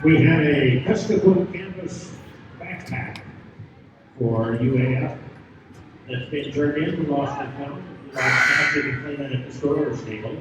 We have a custom canvas backpack for UAF that's been turned in, lost and found. You can play that at the store or stable.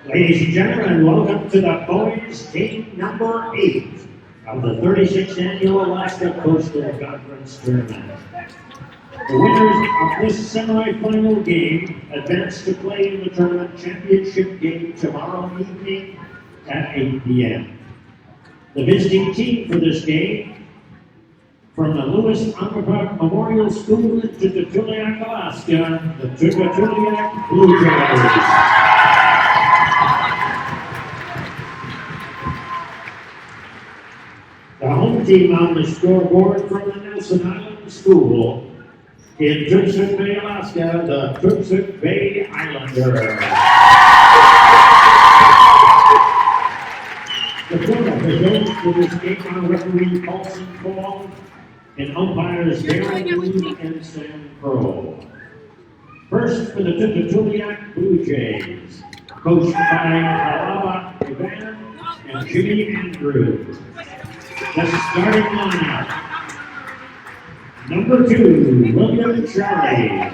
Ladies and gentlemen, welcome to the boys' game number 8 of the 36th Annual Alaska Coastal Conference Tournament. The winners of this semifinal game advance to play in the tournament championship game tomorrow evening at 8 p.m. The visiting team for this game from the Lewis Armstrong Memorial School in Tututuliak, Alaska, the Tututuliak Blue Jays. The home team on the scoreboard from the Nelson Island School in Toksook Bay, Alaska, the Toksook Bay Islanders. The court officials for this game are referee Paulson Paul and umpires Darren Lee and Sam Crow. First for the Tututuliak Blue Jays, coached by Alaba Ivan and Jimmy Andrews. That's the starting lineup. Number 2, William Charlie.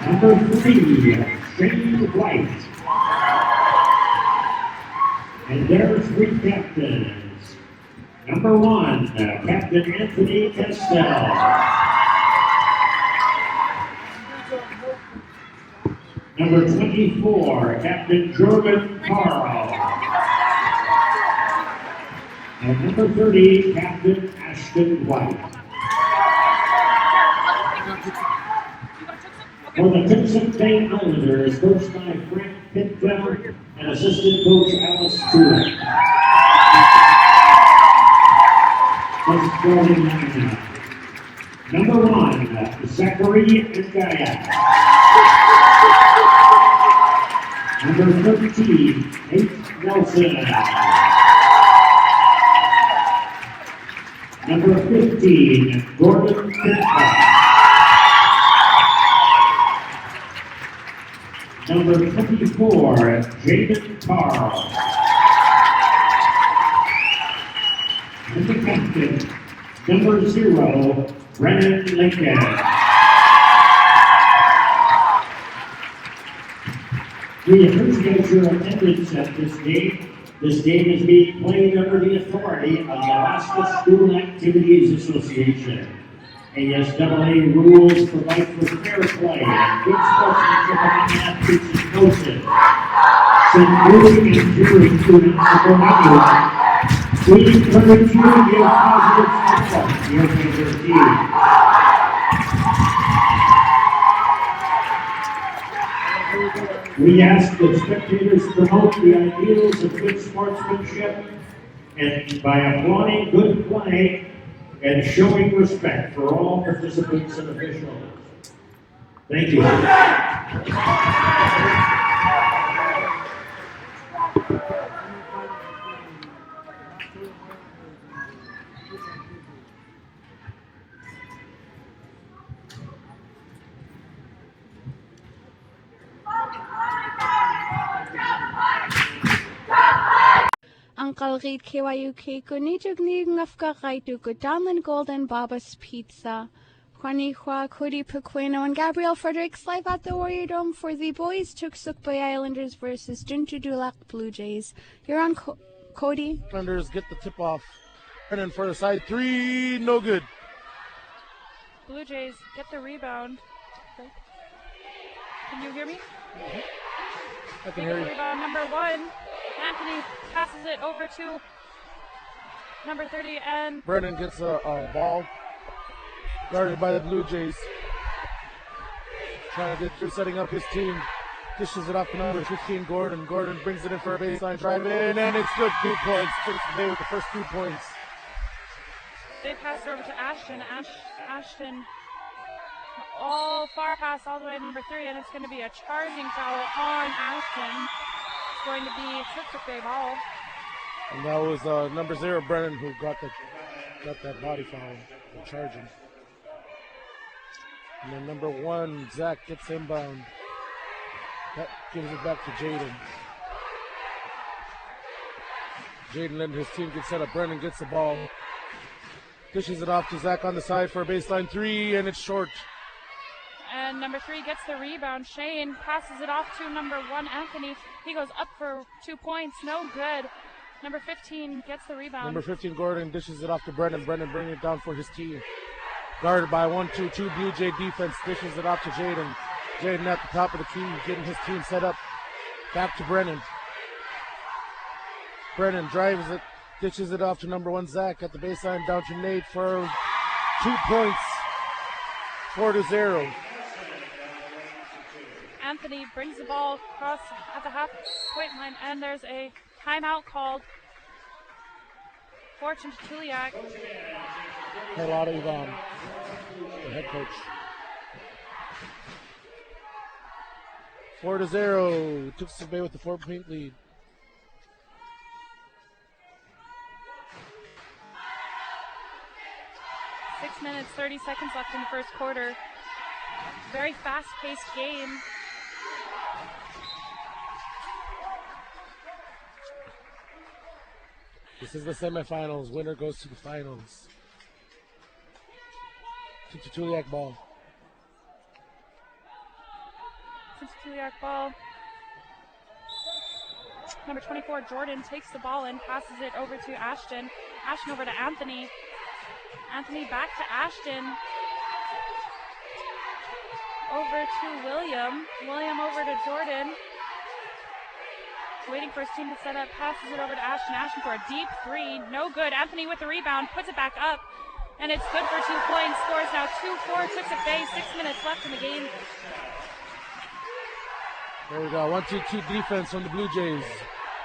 Number 3, Shane White. And their 3 captains. Number 1, Captain Anthony Castell. Number 24, Captain Jordan Carl. And number 30, Captain Ashton White. For the Tunt Bay Islanders, coached by Frank Pittville and assistant coach Alice Stewart. Let's go in lineup. Number 1, Zachary Ngaya. Number 13, Nate Nelson. Number 15, Gordon Pitman. Number 24, Jaden Carl. And the captain, number 0, Brennan Lincoln. We appreciate your attendance at this game. This game is being played under the authority of the Alaska School Activities Association. ASAA rules provide for fair play and good sportsmanship among athletes and coaches. Since moving and cheering students support everyone, we encourage you to give positive support to your favorite team. We ask that spectators promote the ideals of good sportsmanship and by applauding good play and showing respect for all participants and officials. Thank you. Uncle Reed KYUK Kunijugni Ngafka Raitu Danlin Golden Baba's Pizza. Juanihua, Cody Pequeno, and Gabriel Fredericks live at the Warrior Dome for the boys Toksook Bay Islanders versus Juntudulak Blue Jays. You're on Cody. Islanders get the tip off. And then for the side three, no good. Blue Jays get the rebound. Can you hear me? I can hear you. Rebound number 1. Anthony passes it over to number 30 and Brennan gets a ball guarded by the Blue Jays. Trying to get through setting up his team. Dishes it off to number 15, Gordon. Gordon brings it in for a baseline drive in, and it's good. 2 points. Takes the day with the first 2 points. they pass it over to Ashton. Ashton all far pass all the way to number 3, and it's going to be a charging foul on Ashton. It's going to be Tunt Bay ball. And that was number 0, Brennan, who got that body foul for charging. And then number 1, Zach gets inbound. That gives it back to Jaden. Jaden and his team get set up. Brennan gets the ball. Dishes it off to Zach on the side for a baseline 3, and it's short. And number 3 gets the rebound. Shane passes it off to number 1, Anthony. He goes up for 2 points. No good. Number 15 gets the rebound. Number 15, Gordon, dishes it off to Brennan. Brennan bringing it down for his team. Guarded by 1-2-2 Blue Jay defense. Dishes it off to Jaden. Jaden at the top of the key, getting his team set up. Back to Brennan. Brennan drives it, dishes it off to number 1, Zach at the baseline, down to Nate for 2 points. 4-0. Anthony brings the ball across at the half-point line, and there's a timeout called for Tuliak. Carlotta Yvonne, the head coach. 4-0. Toksook Bay with the 4-point lead. Six minutes, 30 seconds left in the first quarter. Very fast-paced game. This is the semifinals. Winner goes to the finals. Tuliak ball. Tuliak ball. Number 24, Jordan, takes the ball and passes it over to Ashton. Ashton over to Anthony. Anthony back to Ashton. Over to William. William over to Jordan. Waiting for his team to set up. Passes it over to Ashton. Ashton for a deep 3. No good. Anthony with the rebound. Puts it back up. And it's good for 2 points. Scores now 2-4. Toksook Bay. 6 minutes left in the game. There we go. 1-2-2 defense from the Blue Jays.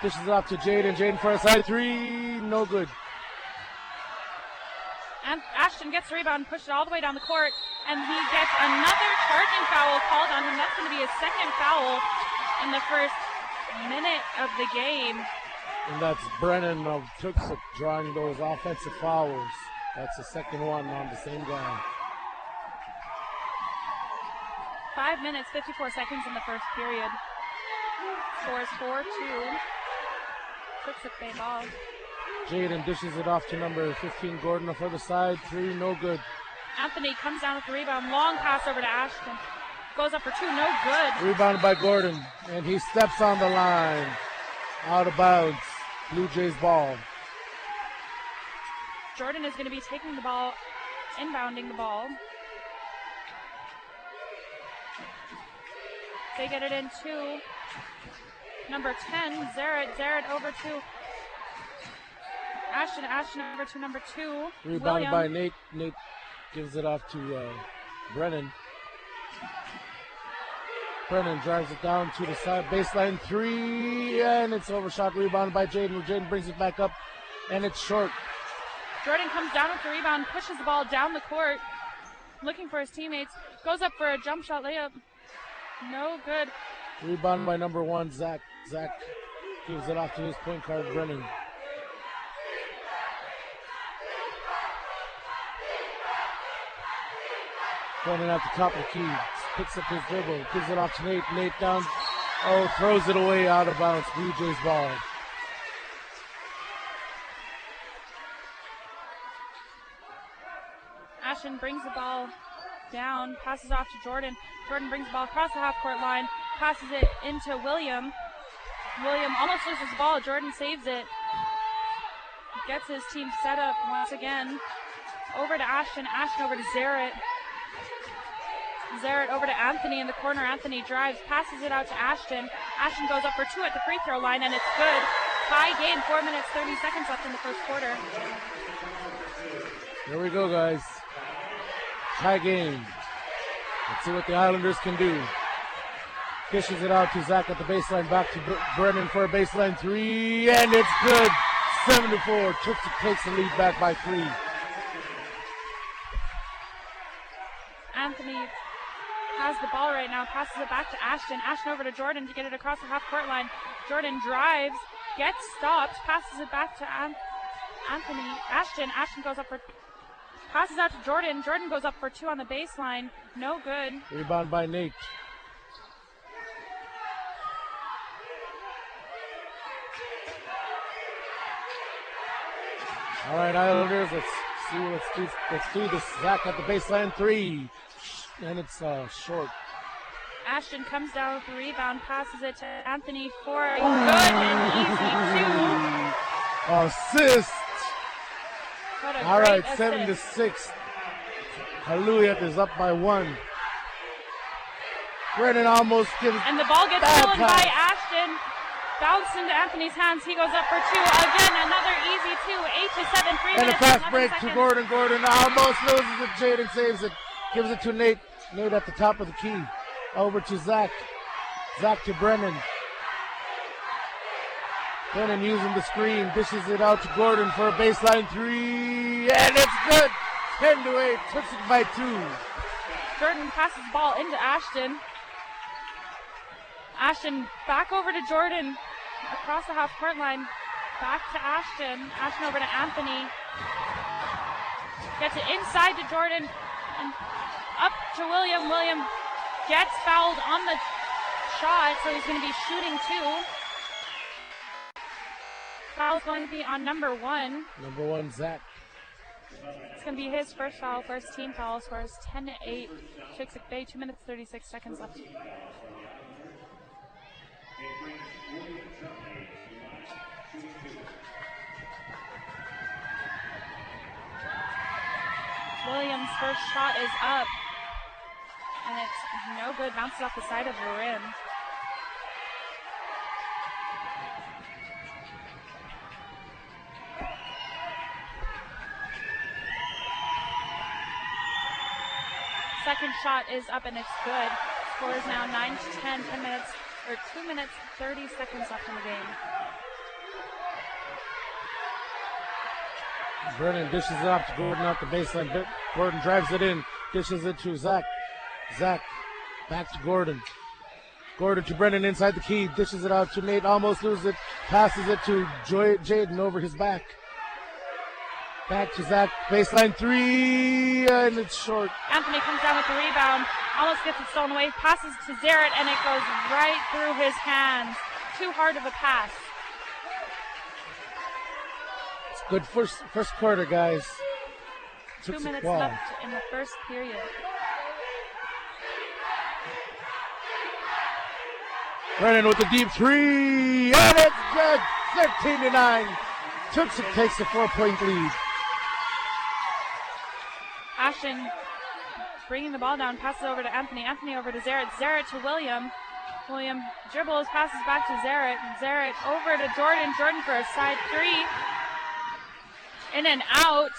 Dishes it off to Jaden. Jaden for a side 3. No good. And Ashton gets the rebound, pushed it all the way down the court, and he gets another charging foul called on him. That's going to be his second foul in the first minute of the game. And that's Brennan of Toksook drawing those offensive fouls. That's the second one on the same guy. 5 minutes, 54 seconds in the first period. Scores 4-2. Toksook Bay ball. Jaden dishes it off to number 15, Gordon for the side 3, no good. Anthony comes down with the rebound. Long pass over to Ashton. Goes up for 2, no good. Rebounded by Gordon, and he steps on the line. Out of bounds. Blue Jays ball. Jordan is going to be taking the ball, inbounding the ball. They get it in to number 10, Zaret. Zaret over to Ashton. Ashton over to number 2, Rebounded William. by Nate. Nate gives it off to Brennan. Brennan drives it down to the side baseline 3, and it's overshot. Rebounded by Jaden. Jaden brings it back up, and it's short. Jordan comes down with the rebound, pushes the ball down the court. looking for his teammates. Goes up for a jump shot layup. No good. Rebound by number 1, Zach. Zach gives it off to his point guard, Brennan. Brennan at the top of the key. Picks up his dribble. Gives it off to Nate. Nate down. Oh, throws it away out of bounds. Blue Jays ball. Ashton brings the ball down, passes off to Jordan. Jordan brings the ball across the half-court line, passes it into William. William almost loses the ball. Jordan saves it. Gets his team set up once again. Over to Ashton. Ashton over to Zarrett. Zarrett over to Anthony in the corner. Anthony drives, passes it out to Ashton. Ashton goes up for 2 at the free throw line, and it's good. Tie game, 4 minutes, 30 seconds left in the first quarter. Here we go, guys. Tie game. Let's see what the Islanders can do. Dishes it out to Zach at the baseline, back to Brennan for a baseline 3, and it's good. 7-4. Tunt takes the lead back by 3. Anthony has the ball right now, passes it back to Ashton. Ashton over to Jordan to get it across the half-court line. Jordan drives, gets stopped, passes it back to Anthony. Ashton goes up for, passes out to Jordan. Jordan goes up for 2 on the baseline. No good. Rebound by Nate. All right, Islanders, let's do this. Zach at the baseline 3, and it's short. Ashton comes down with the rebound, passes it to Anthony for a good and easy 2. Assist. What a All great right, assist. 7-6. Haluyat is up by 1. Brennan almost gives. And the ball gets bad stolen by pass. Ashton. Bounced into Anthony's hands. He goes up for 2. Again, another easy 2. 8-7, 3 And a minutes, fast 11 break seconds. to Gordon. Gordon almost loses it. Jaden saves it. Gives it to Nate. Nate at the top of the key. Over to Zach. Zach to Brennan. Brennan using the screen. Dishes it out to Gordon for a baseline 3. And it's good. 10-8. Puts it by 2. Jordan passes the ball into Ashton. Ashton back over to Jordan. Across the half-court line. Back to Ashton. Ashton over to Anthony. Gets it inside to Jordan. And up to William. William gets fouled on the shot, so he's going to be shooting 2. Foul's going to be on number 1. Number 1, Zach. It's going to be his first foul, first team foul. Scores 10-8. Toksook Bay, 2 minutes, 36 seconds left. Williams' first shot is up, and it's no good. Bounces off the side of the rim. Second shot is up, and it's good. Score is now 9-10, 10 minutes, or 2 minutes, 30 seconds left in the game. Brennan dishes it off to Gordon at the baseline. Gordon drives it in, dishes it to Zach. Zach back to Gordon. Gordon to Brennan inside the key, dishes it out to Nate, almost loses it, passes it to Jaden over his back. Back to Zach, baseline 3, and it's short. Anthony comes down with the rebound, almost gets it stolen away, passes to Zarrett, and it goes right through his hands. Too hard of a pass. It's good first quarter, guys. 2 Took minutes some left in the first period. Brennan with the deep 3, and it's good. 13-9. Tunt takes a 4-point lead. Ashton bringing the ball down, passes over to Anthony. Anthony over to Zarrett. Zarrett to William. William dribbles, passes back to Zarrett. Zarrett over to Jordan. Jordan for a side 3. In and out.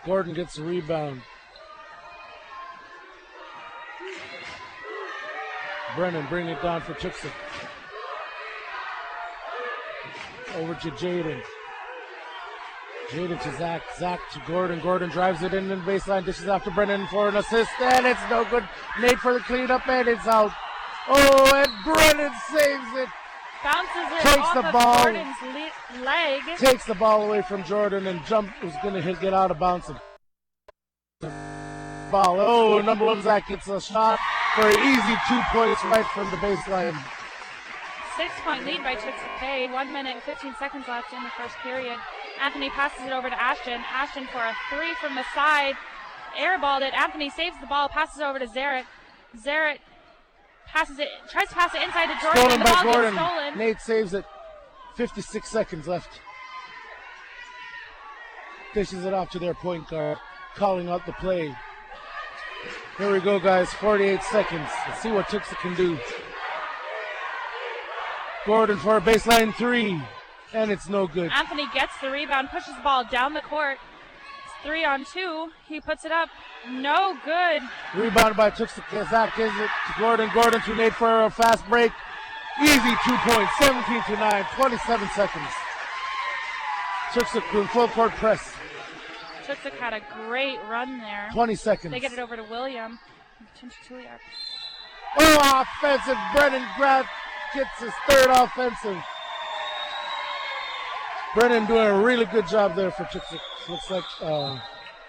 Gordon gets the rebound. Brennan bringing it down for Tunt. Over to Jaden. Jaden to Zach. Zach to Gordon. Gordon drives it in the baseline. Dishes after Brennan for an assist. And it's no good. Nate for the cleanup, and it's out. Oh, and Brennan saves it. Bounces it Takes off the of ball. Gordon's leg. Takes the ball away from Jordan and was going to get out of bounds. Ball. Oh, number one Zach gets a shot for an easy 2 points right from the baseline. 6-point lead by Tunt. 1 minute and 15 seconds left in the first period. Anthony passes it over to Ashton. Ashton for a three from the side. Airballed it. Anthony saves the ball, passes over to Zarek. Zarek passes it, tries to pass it inside to Jordan. Stolen The by ball Gordon. gets stolen. Nate saves it. 56 seconds left. Dishes it off to their point guard, calling out the play. Here we go, guys. 48 seconds. Let's see what Toksook can do. Gordon for a baseline three, and it's no good. Anthony gets the rebound, pushes the ball down the court. It's 3-on-2. He puts it up. No good. Rebound by Toksook. Zach gives it to Gordon. Gordon to Nate for a fast break. Easy 2 points. 17-9. 27 seconds. Toksook doing full court press. Tunt had a great run there. 20 seconds. They get it over to William. Oh, offensive. Brennan gets his third offensive. Brennan doing a really good job there for Toksook. Looks like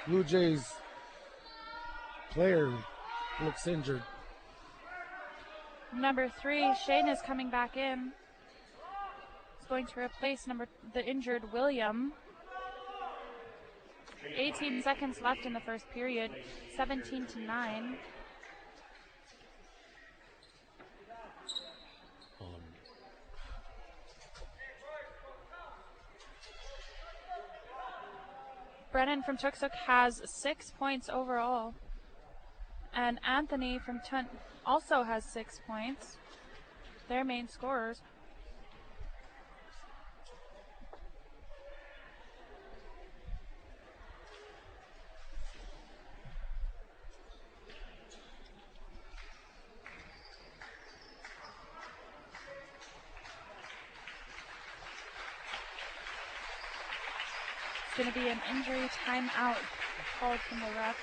Blue Jays player looks injured. Number 3, Shane is coming back in. He's going to replace the injured William. 18 seconds left in the first period. 17-9. Brennan from Toksook has 6 points overall. And Anthony from Tunt also has 6 points. Their main scorers. It's going to be an injury timeout called from the refs.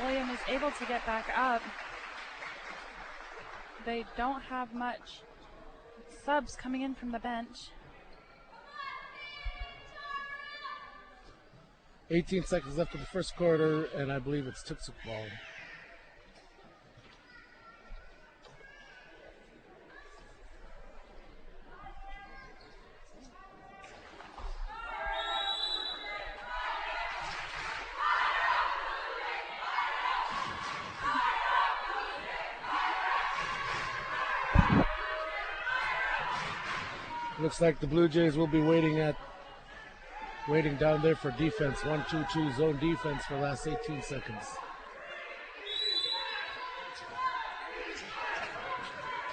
William is able to get back up. They don't have much subs coming in from the bench. 18 seconds left of the first quarter, and I believe it's Toksook ball. Looks like the Blue Jays will be waiting down there for defense. 1-2-2 zone defense for the last 18 seconds.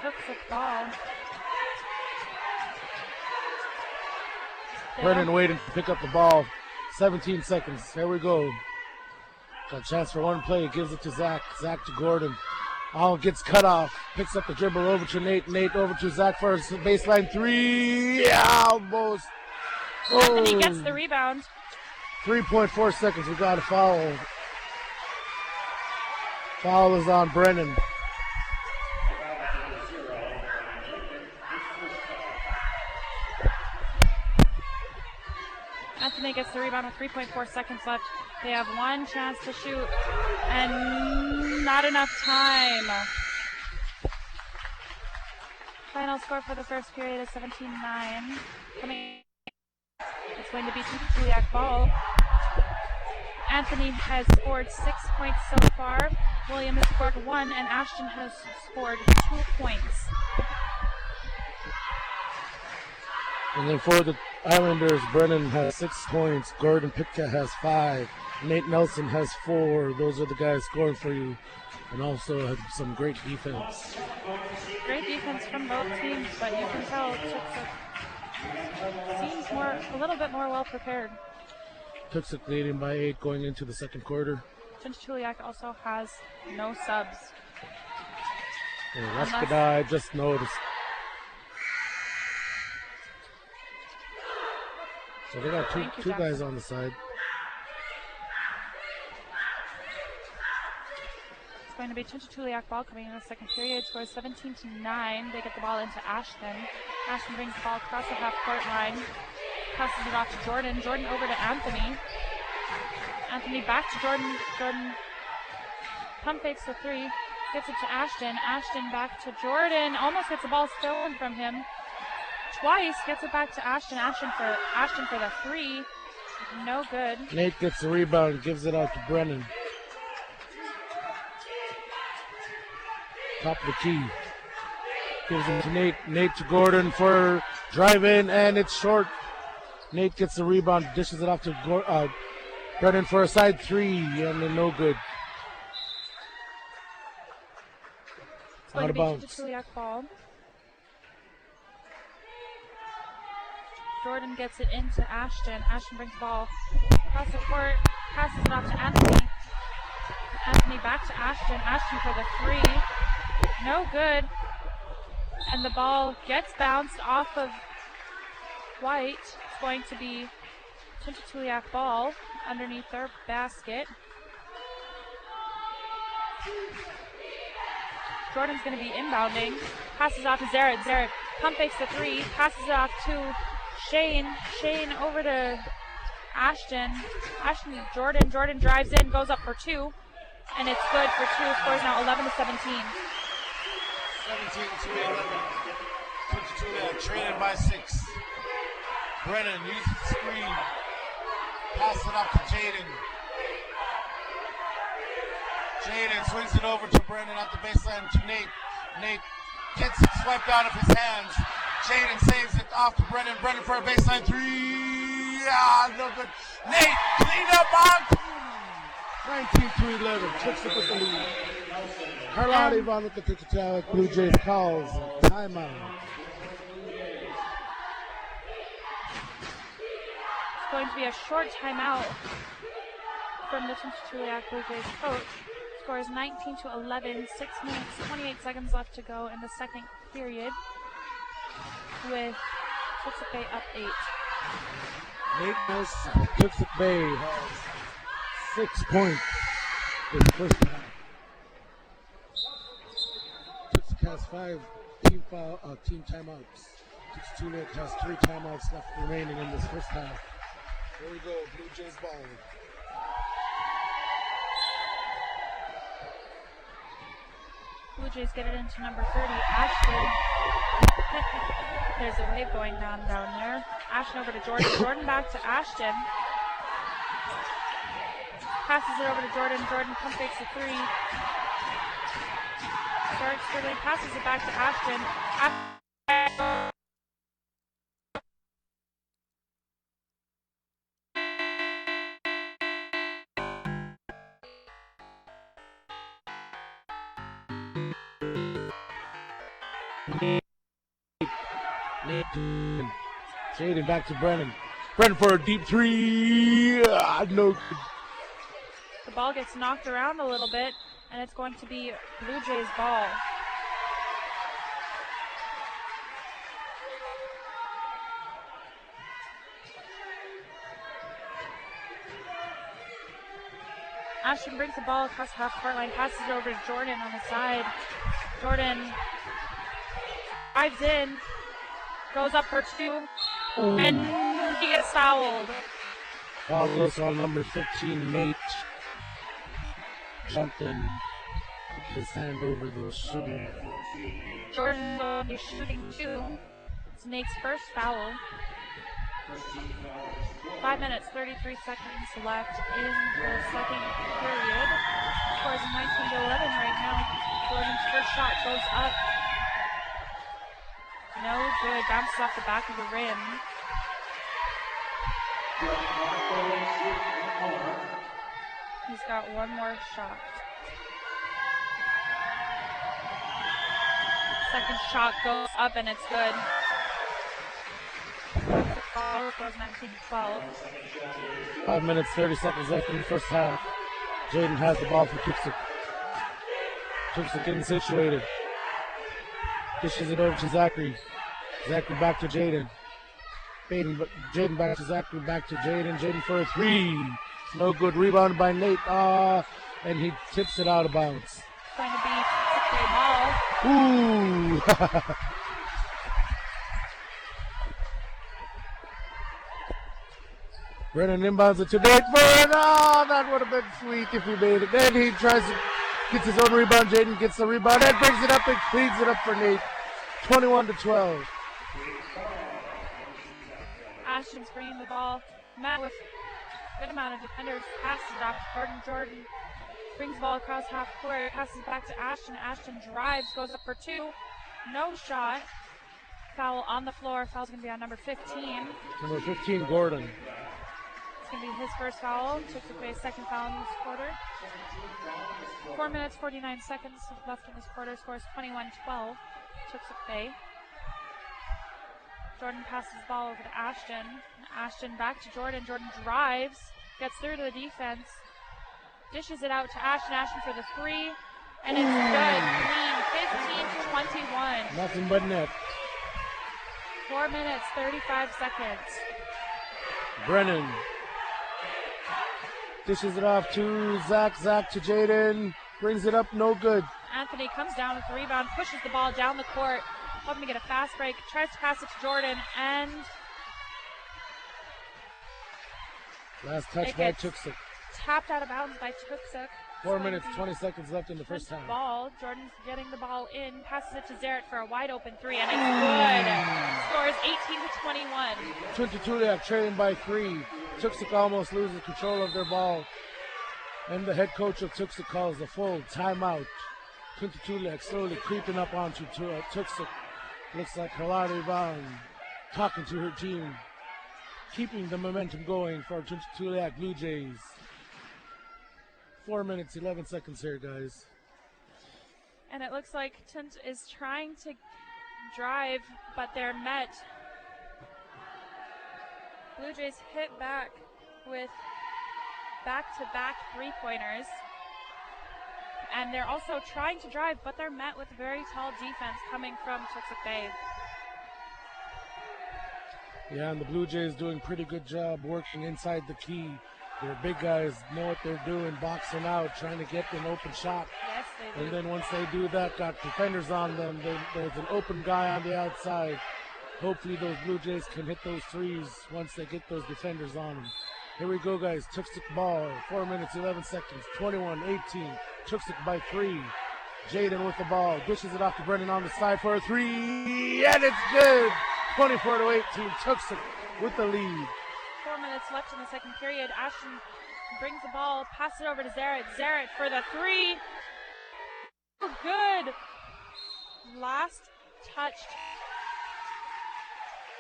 Toksook ball. Brennan waiting to pick up the ball. 17 seconds. There we go. Got a chance for one play. Gives it to Zach. Zach to Gordon. Gets cut off. Picks up the dribble over to Nate. Nate over to Zach for a baseline three. Yeah, almost. Anthony gets the rebound. 3.4 seconds. We got a foul. Foul is on Brennan. Anthony gets the rebound with 3.4 seconds left. They have one chance to shoot and not enough time. Final score for the first period is 17-9. It's going to be Quyana KYUK ball. Anthony has scored 6 points so far. William has scored 1, and Ashton has scored 2 points. And then for the Islanders, Brennan has 6 points. Gordon Pitka has 5. Nate Nelson has 4. Those are the guys scoring for you. And also have some great defense. Great defense from both teams, but you can tell Toksook seems a little bit more well prepared. Toksook leading by 8 going into the second quarter. Tunt also has no subs. That's good. I just noticed. So they got two guys on the side. It's going to be Tunt ball coming in the second period. Scores 17-9. They get the ball into Ashton. Ashton brings the ball across the half-court line. Passes it off to Jordan. Jordan over to Anthony. Anthony back to Jordan. Jordan pump fakes the 3. Gets it to Ashton. Ashton back to Jordan. Almost gets the ball stolen from him. Twice. Gets it back to Ashton. Ashton for the 3. No good. Nate gets the rebound. Gives it out to Brennan. Top of the key. Gives it to Nate. Nate to Gordon for drive in, and it's short. Nate gets the rebound. Dishes it off to Brennan for a side 3, and then no good. It's going to be Tuliak ball. Jordan gets it into Ashton. Ashton brings the ball across the court, passes it off to Anthony. Anthony back to Ashton. Ashton for the 3. No good. And the ball gets bounced off of White. It's going to be Tuliak ball underneath their basket. Jordan's going to be inbounding. Passes off to Zared. Zared pump fakes the 3. Passes it off to Shane. Shane over to Ashton. Ashton to Jordan. Jordan drives in, goes up for 2. And it's good for 2. Scores now 11-17. 17-11. Tuliak trailing by 6. Brennan uses the screen. Passes it up to Jaden. Jaden swings it over to Brennan at the baseline to Nate. Nate gets it swiped out of his hands. Jaden saves it off to Brennan. Brennan for a baseline 3. No good. Nate cleaned up on 19-11. Toksook with the lead. Carlotti Von with the Tuliak Blue Jays calls timeout. It's going to be a short timeout from the Tuliak Blue Jays coach. Scores 19-11, 6 minutes, 28 seconds left to go in the second period, with Toksook Bay up 8. Nate Mouse, Toksook Bay has 6 points in the first half. Toksook has 5 team timeouts. Tuliak has 3 timeouts left remaining in this first half. Here we go, Blue Jays ball. Blue Jays get it into number 30, Ashton. There's a wave going down there. Ashton over to Jordan. Jordan back to Ashton. Passes it over to Jordan. Jordan pump fakes the 3. Starts dribbling, passes it back to Ashton. Jaden back to Brennan. Brennan for a deep 3. No. The ball gets knocked around a little bit, and it's going to be Blue Jays ball. Ashton brings the ball across the half-court line, passes it over to Jordan on the side. Jordan drives in, goes up for 2, and he gets fouled. Foul goes on number 15, Nate. Jumped in, put his hand over the shooting. Jordan will be shooting 2. It's Nate's first foul. 5 minutes, 33 seconds left in the second period. Scores 19-11 right now. Jordan's first shot goes up. No good. Bounces off the back of the rim. He's got one more shot. Second shot goes up and it's good. foul. Scores 19-12. 5 minutes, 30 seconds left in the first half. Jaden has the ball for Toksook. Toksook getting situated. Dishes it over to Zachary. Zachary back to Jaden. Jaden back to Zachary, back to Jaden. Jaden for a three. No good. Rebound by Nate. And he tips it out of bounds. It's going to be a ball. Ooh. Brennan inbounds it to Nate for it. Oh, that would have been sweet if he made it. Then he tries to gets his own rebound. Jaden gets the rebound and brings it up and cleans it up for Nate. 21-12. Ashton's bringing the ball. Met with a good amount of defenders. Pass it off to Jordan. Brings the ball across half court. Passes back to Ashton. Ashton drives, goes up for two. No shot. Foul on the floor. Foul's going to be on number 15. Number 15, Gordon. It's going to be his first foul. Toksook Bay's second foul in this quarter. 4 minutes, 49 seconds left in this quarter. Scores 21-12. Toksook Bay. Jordan passes the ball over to Ashton. Ashton back to Jordan. Jordan drives. Gets through to the defense. Dishes it out to Ashton. Ashton for the three. And it's good. Clean. 15-21. Nothing but net. 4 minutes, 35 seconds. Brennan dishes it off to Zach. Zach to Jaden. Brings it up, no good. Anthony comes down with the rebound, pushes the ball down the court, hoping to get a fast break. Tries to pass it to Jordan, and last touch by Toksook. Tapped out of bounds by Toksook. 4 minutes, 20 seconds left in the first half. Ball. Jordan's getting the ball in, passes it to Zarrett for a wide open three, and it's good. Scores 18-21. Tunt trailing by 3. Toksook almost loses control of their ball. And the head coach of Toksook calls a full timeout. Tunt slowly creeping up onto Toksook. Looks like Halari Van talking to her team, keeping the momentum going for Tunt Blue Jays. 4 minutes, 11 seconds here, guys. And it looks like Tunt is trying to drive, but they're met. Blue Jays hit back with back-to-back three-pointers. And they're also trying to drive, but they're met with very tall defense coming from Toksook Bay. Yeah, and the Blue Jays doing pretty good job working inside the key. Their big guys know what they're doing, boxing out, trying to get an open shot. Yes, they do. And then once they do that, got defenders on them. There's an open guy on the outside. Hopefully those Blue Jays can hit those threes once they get those defenders on them. Here we go, guys. Toksook ball. 4 minutes, 11 seconds. 21-18. Toksook by 3. Jaden with the ball. Dishes it off to Brennan on the side for a three. And it's good. 24-18. Toksook with the lead. 4 minutes left in the second period. Ashton brings the ball, passes it over to Zarrett. Zarrett for the three. Oh, good. Last touched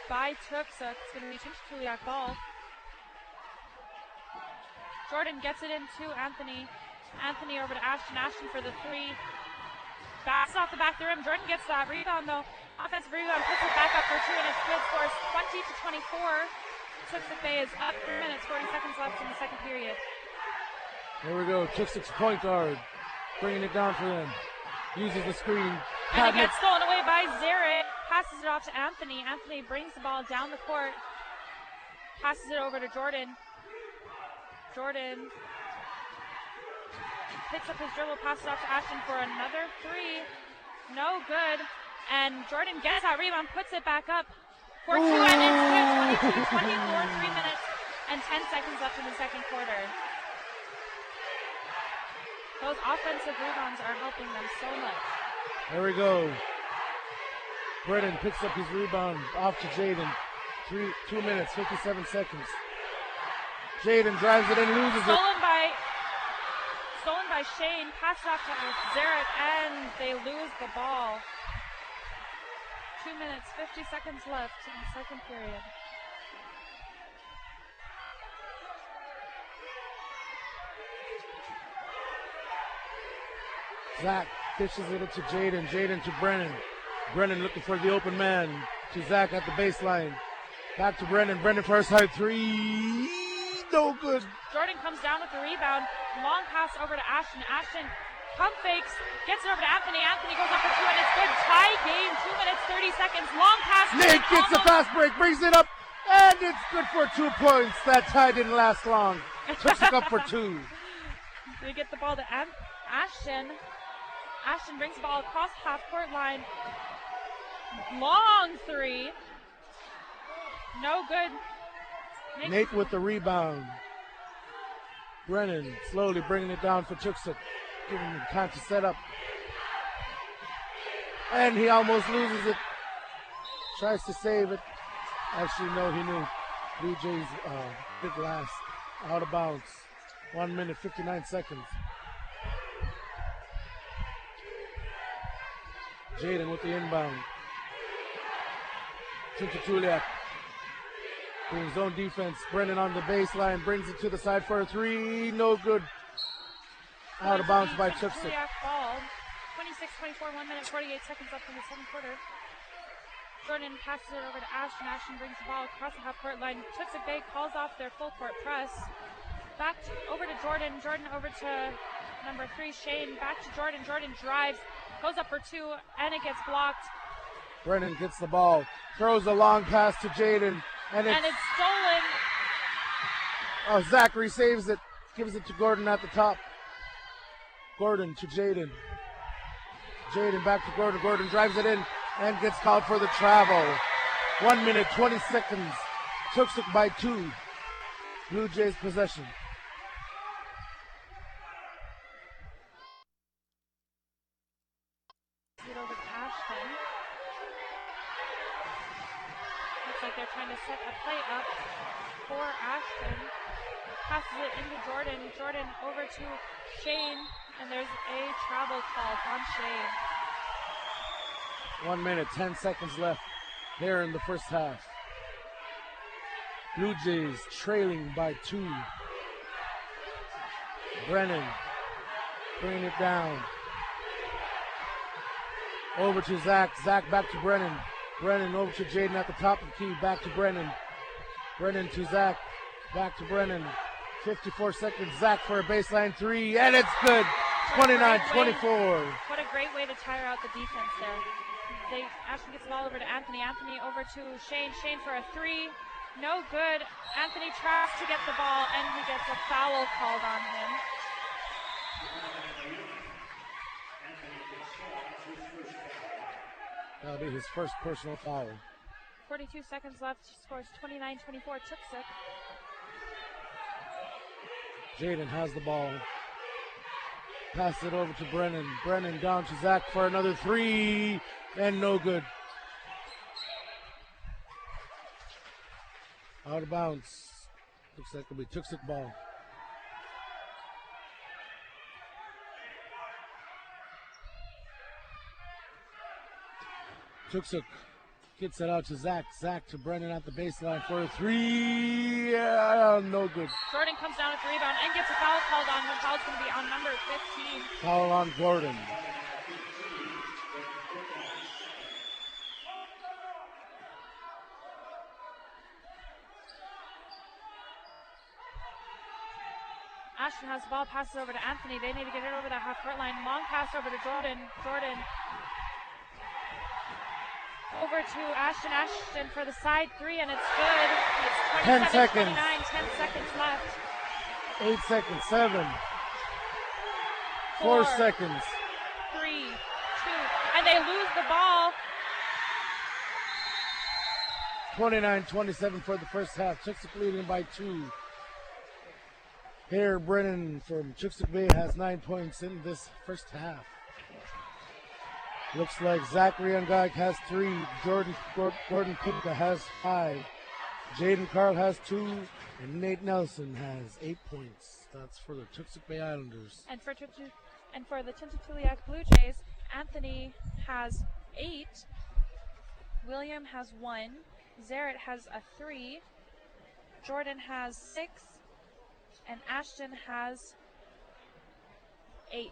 by Toksook. It's going to be Tunt ball. Jordan gets it into Anthony. Anthony over to Ashton. Ashton for the three. Backs off the back of the rim. Jordan gets that rebound though. Offensive rebound, puts it back up for two, and it's good. Scores 20-24. Toksook Bay is up. 3 minutes, 40 seconds left in the second period. There we go. Toksook's point guard bringing it down for them. Uses the screen. And it gets stolen away by Zarrett. Passes it off to Anthony. Anthony brings the ball down the court. Passes it over to Jordan. Jordan picks up his dribble, passes it off to Ashton for another three. No good. And Jordan gets that rebound, puts it back up for two, and it's good. 22-24, 3 minutes and 10 seconds left in the second quarter. Those offensive rebounds are helping them so much. There we go. Brennan picks up his rebound off to Jaden. 2 minutes, 57 seconds. Jaden drives it and loses it. Stolen by Shane, passed off to Zarrett, and they lose the ball. 2 minutes, 50 seconds left in the second period. Zach dishes it to Jaden. Jaden to Brennan. Brennan looking for the open man. To Zach at the baseline. Back to Brennan. Brennan for a side three. No good. Jordan comes down with the rebound. Long pass over to Ashton. Ashton pump fakes, gets it over to Anthony. Anthony goes up for two, and it's good. Tie game, 2 minutes, 30 seconds. Long pass. Nate gets a fast break, brings it up, and it's good for 2 points. That tie didn't last long. Tunt up for 2. We get the ball to Ashton. Ashton brings the ball across the half-court line. Long three. No good. Nate with the rebound. Brennan slowly bringing it down for Toksook, giving him time to set up. And he almost loses it. Tries to save it. Actually, no, he knew. Blue Jays did last. Out of bounds. 1 minute, 59 seconds. Jaden with the inbound. Tunt doing zone defense. Brennan on the baseline, brings it to the side for a three. No good. Out of bounds by Tunt. Ball. 26-24, 1 minute, 48 seconds left in the second quarter. Jordan passes it over to Ashton. Ashton brings the ball across the half-court line. Tunt Bay calls off their full-court press. Back over to Jordan. Jordan over to number 3, Shane. Back to Jordan. Jordan drives, goes up for 2, and it gets blocked. Brennan gets the ball, throws a long pass to Jaden, and it's stolen. Oh, Zachary saves it, gives it to Gordon at the top. Gordon to Jaden. Jaden back to Gordon. Gordon drives it in and gets called for the travel. 1 minute, 20 seconds. Toksook by 2. Blue Jays possession. Over to Ashton. Looks like they're trying to set a play up for Ashton. Passes it into Jordan. Jordan over to Shane, and there's a travel call on Shane. 1 minute, 10 seconds left here in the first half. Blue Jays trailing by 2. Brennan bringing it down. Over to Zach. Zach back to Brennan. Brennan over to Jaden at the top of the key. Back to Brennan. Brennan to Zach. Back to Brennan. 54 seconds. Zach for a baseline 3. And it's good. 29-24. What a great way to tire out the defense there. Ashton gets the ball over to Anthony. Anthony over to Shane. Shane for a 3. No good. Anthony tries to get the ball, and he gets a foul called on him. That'll be his first personal foul. 42 seconds left. Scores 29-24. Tunt. Jaden has the ball. Passes it over to Brennan. Brennan down to Zach for another 3. And no good. Out of bounds. Looks like it'll be Toksook ball. Toksook gets it out to Zach. Zach to Brennan at the baseline for a 3. Yeah, no good. Jordan comes down with the rebound and gets a foul called on him. Foul's going to be on number 15. Foul on Gordon. Ashton has the ball, passes over to Anthony. They need to get it over that half-court line. Long pass over to Jordan. Jordan over to Ashton. Ashton for the side 3, and it's good. It's 10 seconds. 29, 10 seconds left. 8 seconds. 7. 4 seconds. 3, 2, and they lose the ball. 29-27 for the first half. Toksook leading by 2. Here, Brennan from Toksook Bay has 9 points in this first half. Looks like Zachary Ungag has 3. Gordon Kupka has 5. Jaden Carl has 2. And Nate Nelson has 8 points. That's for the Toksook Bay Islanders. And for the Tunt Blue Jays, Anthony has 8. William has 1. Zaret has a 3. Jordan has 6. And Ashton has 8.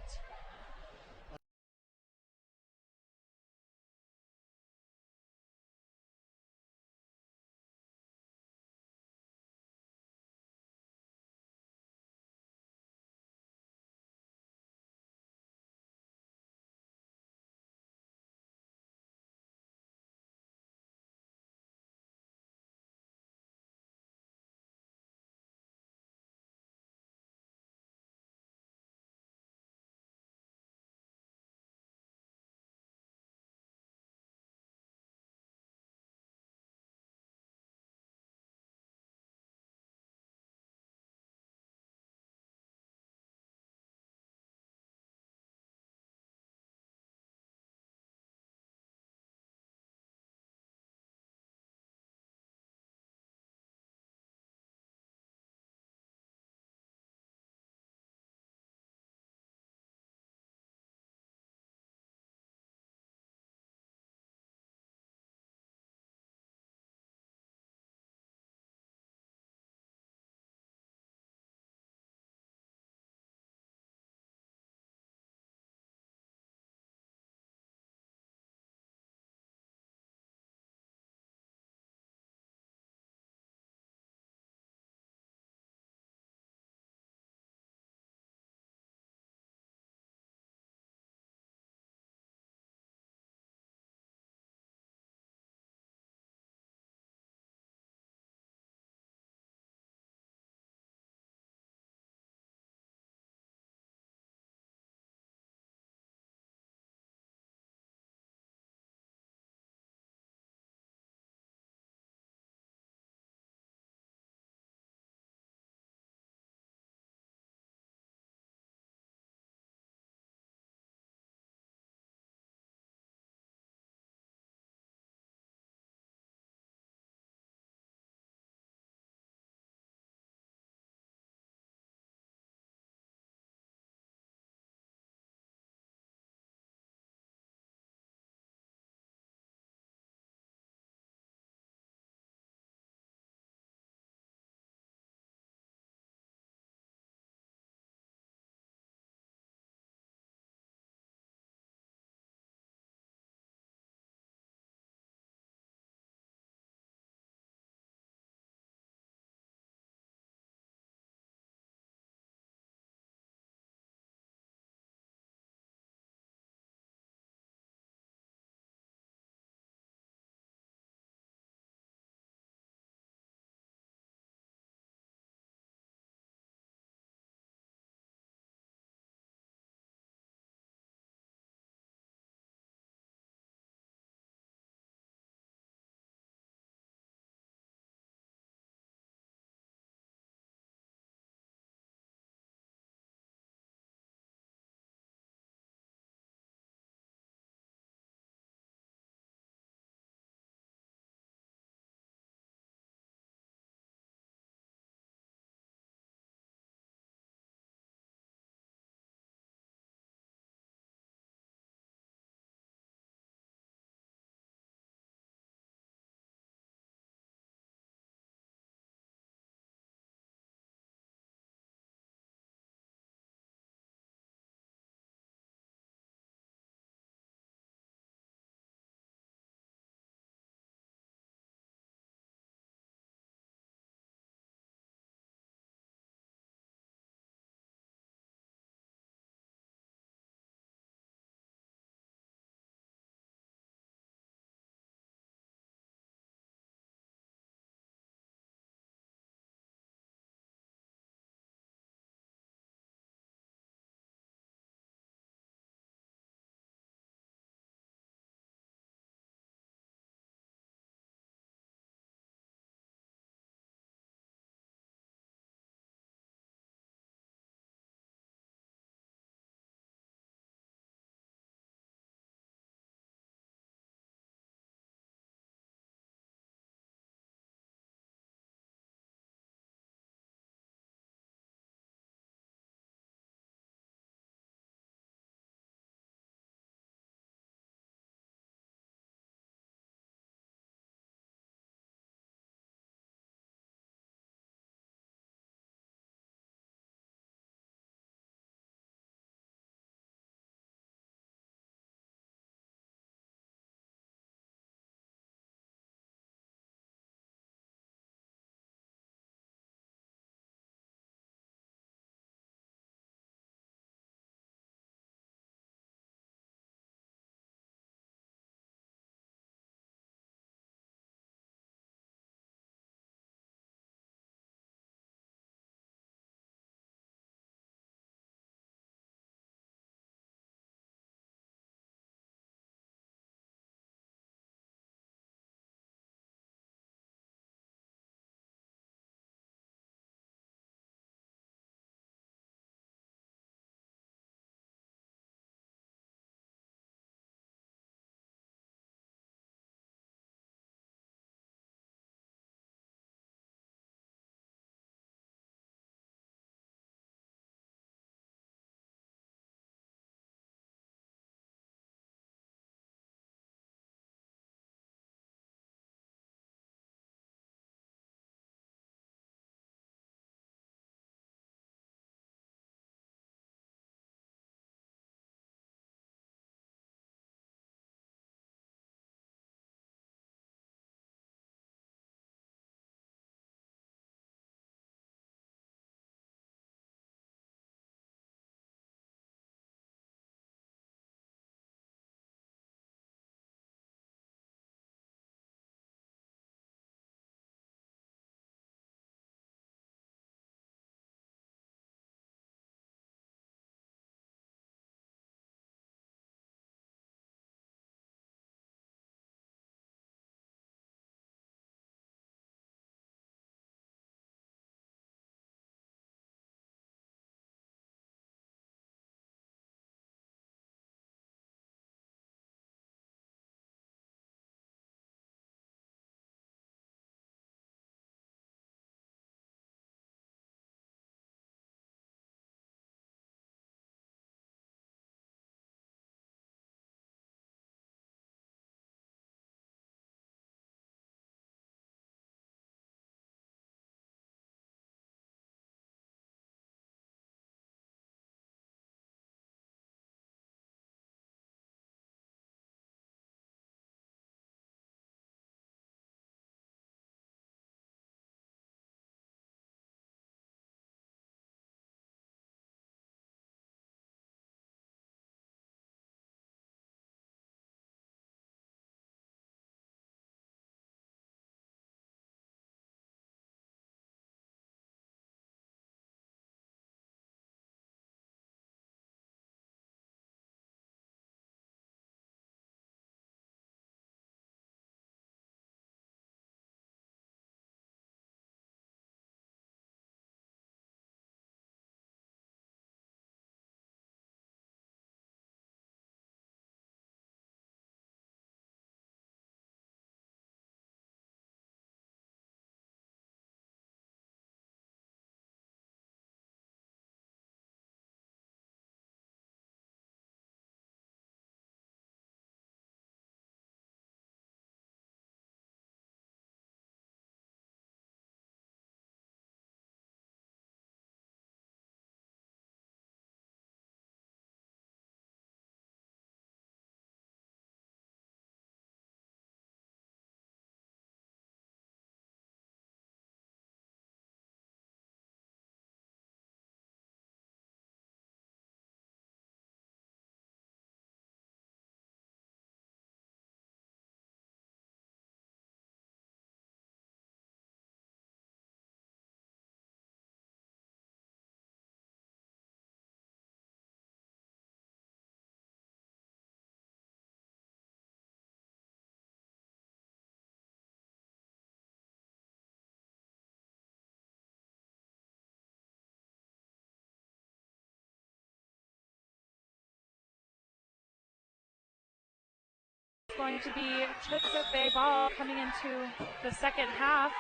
going to be Toksook Bay ball coming into the second half.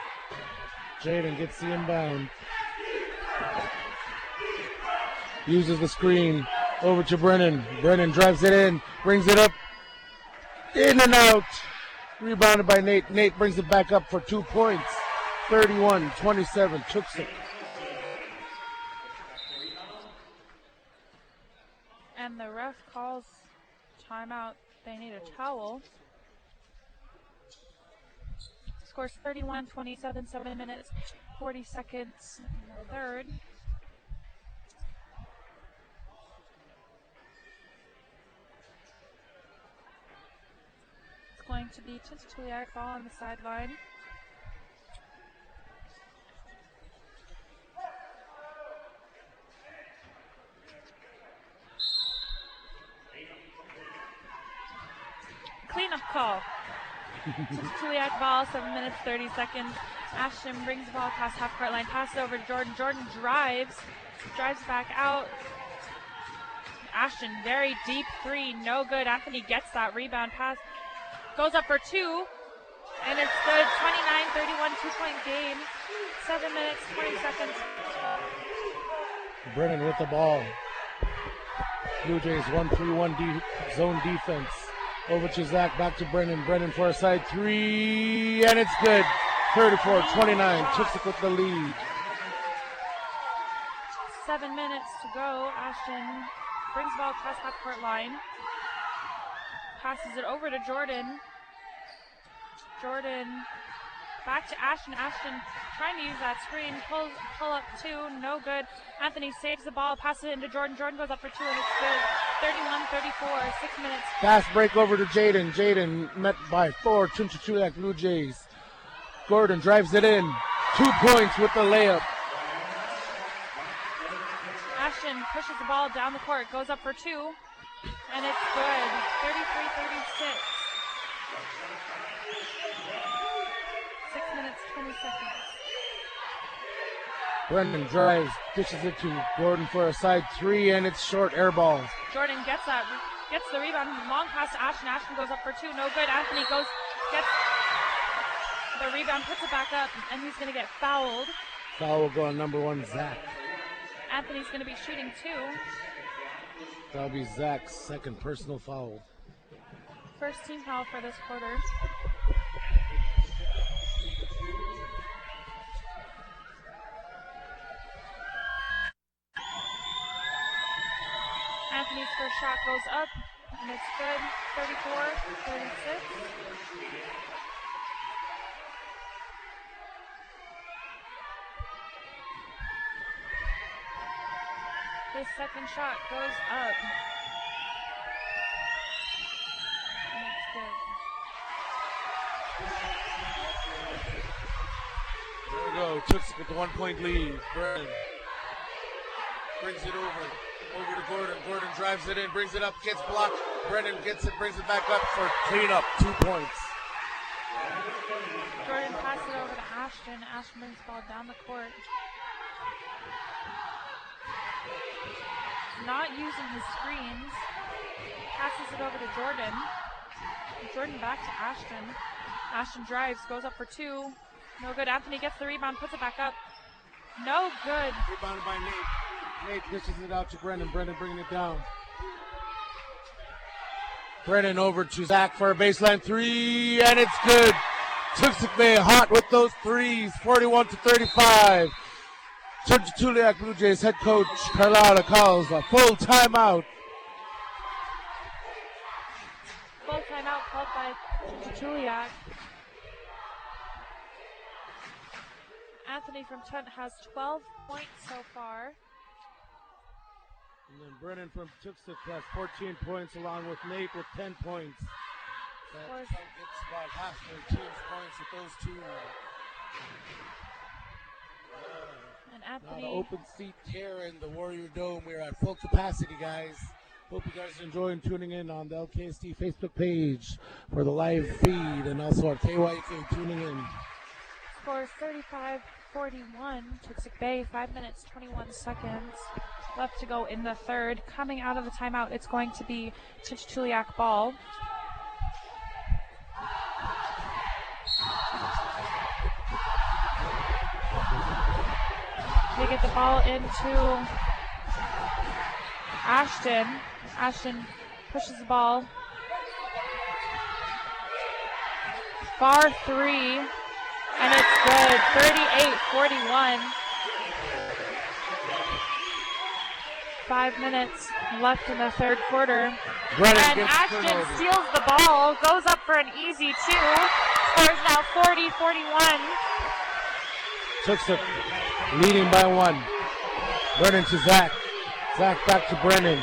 Jaden gets the inbound. Uses the screen. Over to Brennan. Brennan drives it in. Brings it up. In and out. Rebounded by Nate. Nate brings it back up for 2 points. 31-27. Toksook. And the ref calls timeout. They need a towel. Scores 31-27, 7 minutes, 40 seconds in the third. It's going to be Tunt ball on the sideline. Cleanup call. Tuliak ball, 7 minutes, 30 seconds. Ashton brings the ball across half-court line, passes over to Jordan. Jordan drives back out. Ashton, very deep three, no good. Anthony gets that rebound pass, goes up for two, and it's good. 29-31, 2-point game. 7 minutes, 20 seconds. Brennan with the ball. Blue Jays 1-3-1 zone defense. Over to Zach, back to Brennan. Brennan for a side three, and it's good. 34-29, Toksook with the lead. 7 minutes to go. Ashton brings the ball across half-court line. Passes it over to Jordan. Jordan back to Ashton. Ashton trying to use that screen. Pull up two, no good. Anthony saves the ball, passes it into Jordan. Jordan goes up for two, and it's good. 31-34, 6 minutes. Fast break over to Jaden. Jaden met by 4, Tunt Blue Jays. Gordon drives it in. 2 points with the layup. Ashton pushes the ball down the court, goes up for two, and it's good. 33-36. 6 minutes, 20 seconds. Brendan drives, dishes it to Gordon for a side three, and it's short air ball. Jordan gets the rebound, long pass to Ashton. Ashton goes up for two, no good. Anthony gets the rebound, puts it back up, and he's going to get fouled. Foul will go on number 1, Zach. Anthony's going to be shooting two. That'll be Zach's second personal foul. First team foul for this quarter. Anthony's first shot goes up, and it's good. 34-36. His second shot goes up. And it's good. There we go. Toksook with the 1 point lead. Brennan brings it over to Gordon. Gordon drives it in, brings it up, gets blocked. Brennan gets it, brings it back up for cleanup. 2 points. Jordan passes it over to Ashton. Ashton brings the ball down the court. Not using his screens. Passes it over to Jordan. Jordan back to Ashton. Ashton drives, goes up for two. No good. Anthony gets the rebound, puts it back up. No good. Rebounded by Nate. Nate dishes it out to Brennan. Brennan bringing it down. Brennan over to Zach for a baseline three, and it's good. Toksook Bay hot with those threes, 41-35. Tuliak Blue Jays head coach Carlotta calls a full timeout. Full timeout called by Tuliak. Anthony from Tunt has 12 points so far. And then Brennan from Toksook has 14 points, along with Nate with 10 points. That gets about half their team's points with those two. And Anthony. Now the open seat here in the Warrior Dome. We're at full capacity, guys. Hope you guys are enjoying tuning in on the LKSD Facebook page for the live feed, and also on KYUK tuning in. Scores 35-41. Toksook Bay, 5 minutes, 21 seconds left to go in the third. Coming out of the timeout, it's going to be Tuliak ball. They get the ball into Ashton. Ashton pushes the ball. Far three, and it's good. 38-41. 5 minutes left in the third quarter. And Ashton steals the ball, goes up for an easy two, scores now 40-41. Toksook leading by 1. Brennan to Zach. Zach back to Brennan.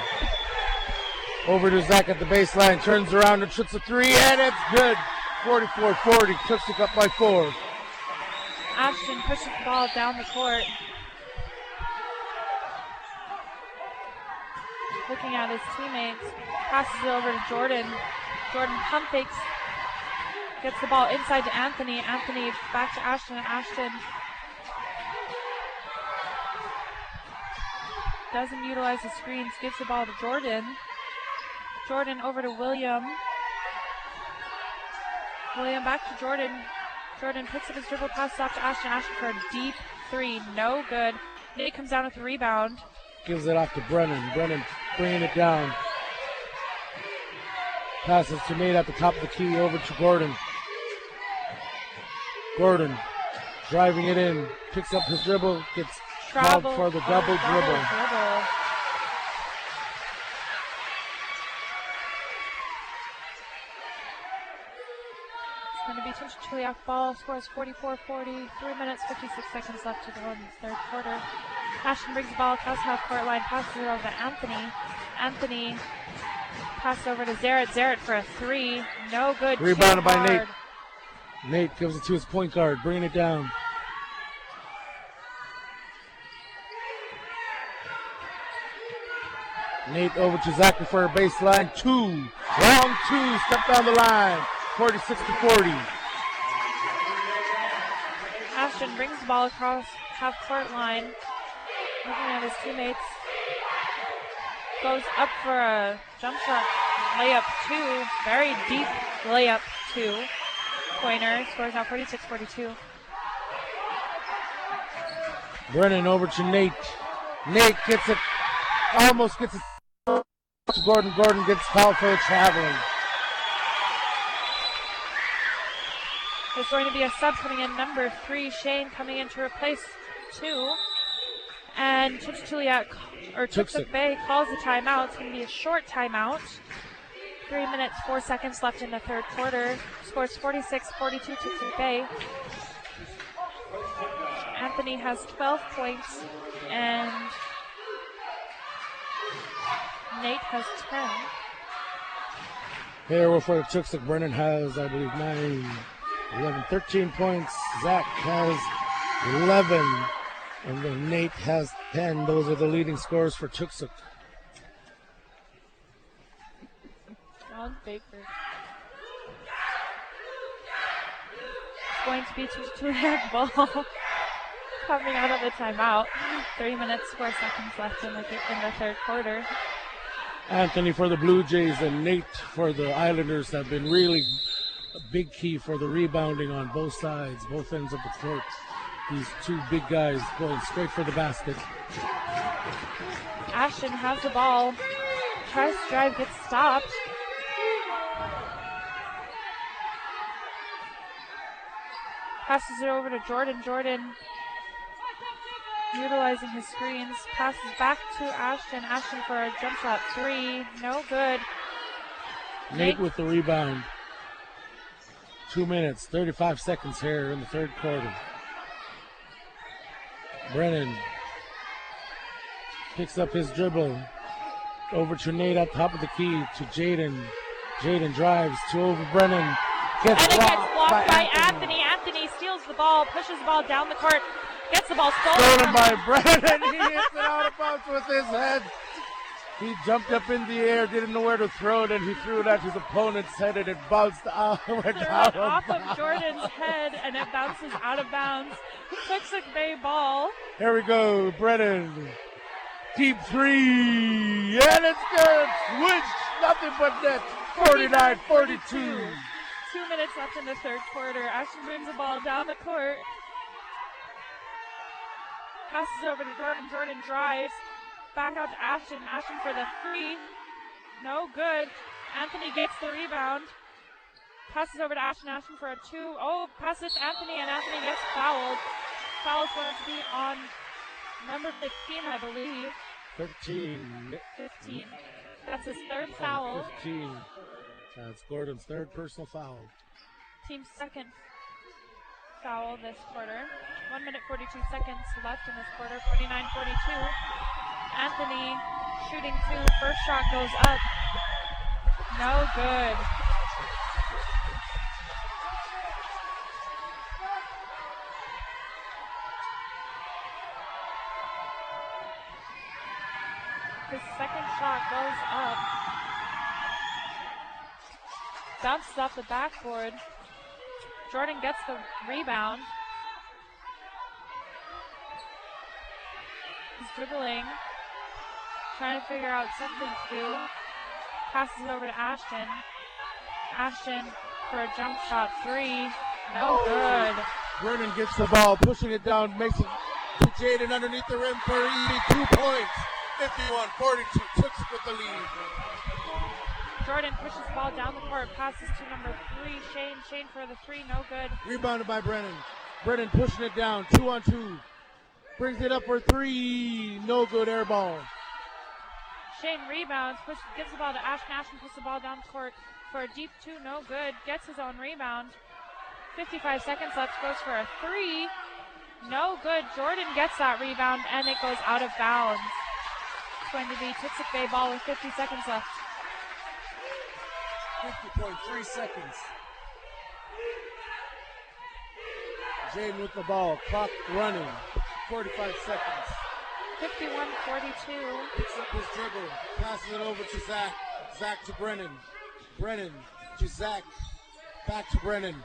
Over to Zach at the baseline, turns around and shoots a three, and it's good. 44-40, Toksook up by 4. Ashton pushes the ball down the court. Looking at his teammates, passes it over to Jordan. Jordan pump fakes, gets the ball inside to Anthony. Anthony back to Ashton. Ashton doesn't utilize the screens, gives the ball to Jordan. Jordan over to William. William back to Jordan. Jordan picks up his dribble, passes off to Ashton. Ashton for a deep three, no good. Nate comes down with the rebound. Gives it off to Brennan. Brennan bringing it down. Passes to Nate at the top of the key, over to Gordon. Gordon driving it in, picks up his dribble, gets called for the double dribble. It's going to be Tunt KYUK ball, scores 44-40, 3 minutes, 56 seconds left to go in the third quarter. Ashton brings the ball across half court line, passes it over to Anthony. Anthony passes over to Zarrett. Zarrett for a three, no good. Rebounded by Nate. Nate gives it to his point guard, bringing it down. Nate over to Zachary for a baseline. Two. Long two. Step down the line. 46-40. Ashton brings the ball across half court line. Looking at his teammates. Goes up for a jump shot. Layup two. Very deep layup two. Pointer scores now 46-42. Brennan over to Nate. Nate gets it. Almost gets it. Gordon. Gordon gets fouled for traveling. There's going to be a sub coming in, number 3, Shane coming in to replace 2. And Toksook Bay calls the timeout. It's going to be a short timeout. 3 minutes, 4 seconds left in the third quarter. Scores 46-42 Toksook Bay. Anthony has 12 points and Nate has 10. Here for Toksook, Brennan has, I believe, 9, 11, 13 points. Zach has 11. And then Nate has 10. Those are the leading scorers for Toksook. John Baker. It's going to be two-hand ball coming out of the timeout. 3 minutes, 4 seconds left in the third quarter. Anthony for the Blue Jays and Nate for the Islanders have been really a big key for the rebounding on both sides, both ends of the court. These two big guys going straight for the basket. Ashton has the ball. Tries to drive, gets stopped. Passes it over to Jordan. Jordan utilizing his screens. Passes back to Ashton. Ashton for a jump shot 3. No good. Nate with the rebound. 2 minutes, 35 seconds here in the third quarter. Brennan picks up his dribble. Over to Nate at the top of the key to Jaden. Jaden drives to over Brennan. Gets blocked by Anthony. Anthony steals the ball, pushes the ball down the court, gets the ball stolen by Brennan. He hits it out of bounds with his head. He jumped up in the air, didn't know where to throw it, and he threw it at his opponent's head, and it bounced out. Off of Jordan's head, and it bounces out of bounds. Toksook Bay ball. Here we go, Brennan. Deep 3, and it's good. Switch, nothing but net. 49-42. 2 minutes left in the third quarter. Ashton brings the ball down the court. Passes over to Jordan. Jordan drives. Back out to Ashton. Ashton for the three. No good. Anthony gets the rebound. Passes over to Ashton. Ashton for a two. Oh, passes to Anthony, and Anthony gets fouled. Foul's going to be on number 15, I believe. 15. 15. That's his third foul. 15. That's Gordon's third personal foul. Team's second foul this quarter. 1 minute 42 seconds left in this quarter. 49-42. Anthony shooting two. First shot goes up. No good. His second shot goes up. Bounces off the backboard. Jordan gets the rebound. He's dribbling. Trying to figure out something to do. Passes it over to Ashton. Ashton for a jump shot three. No good. Brennan gets the ball, pushing it down, makes it to Jaden underneath the rim for easy 2 points. 51-42. Tunt with the lead. Jordan pushes the ball down the court, passes to number three, Shane. Shane for the three, no good. Rebounded by Brennan. Brennan pushing it down, 2-on-2. Brings it up for three, no good, air ball. Shane rebounds, gives the ball to Ashton. Ashton puts the ball down the court for a deep two, no good. Gets his own rebound. 55 seconds left, goes for a three. No good. Jordan gets that rebound, and it goes out of bounds. It's going to be Toksook Bay ball with 50 seconds left. 50.3 seconds. Jaden with the ball, clock running, 45 seconds. 51-42. Picks up his dribble, passes it over to Zach. Zach to Brennan. Brennan to Zach. Back to Brennan.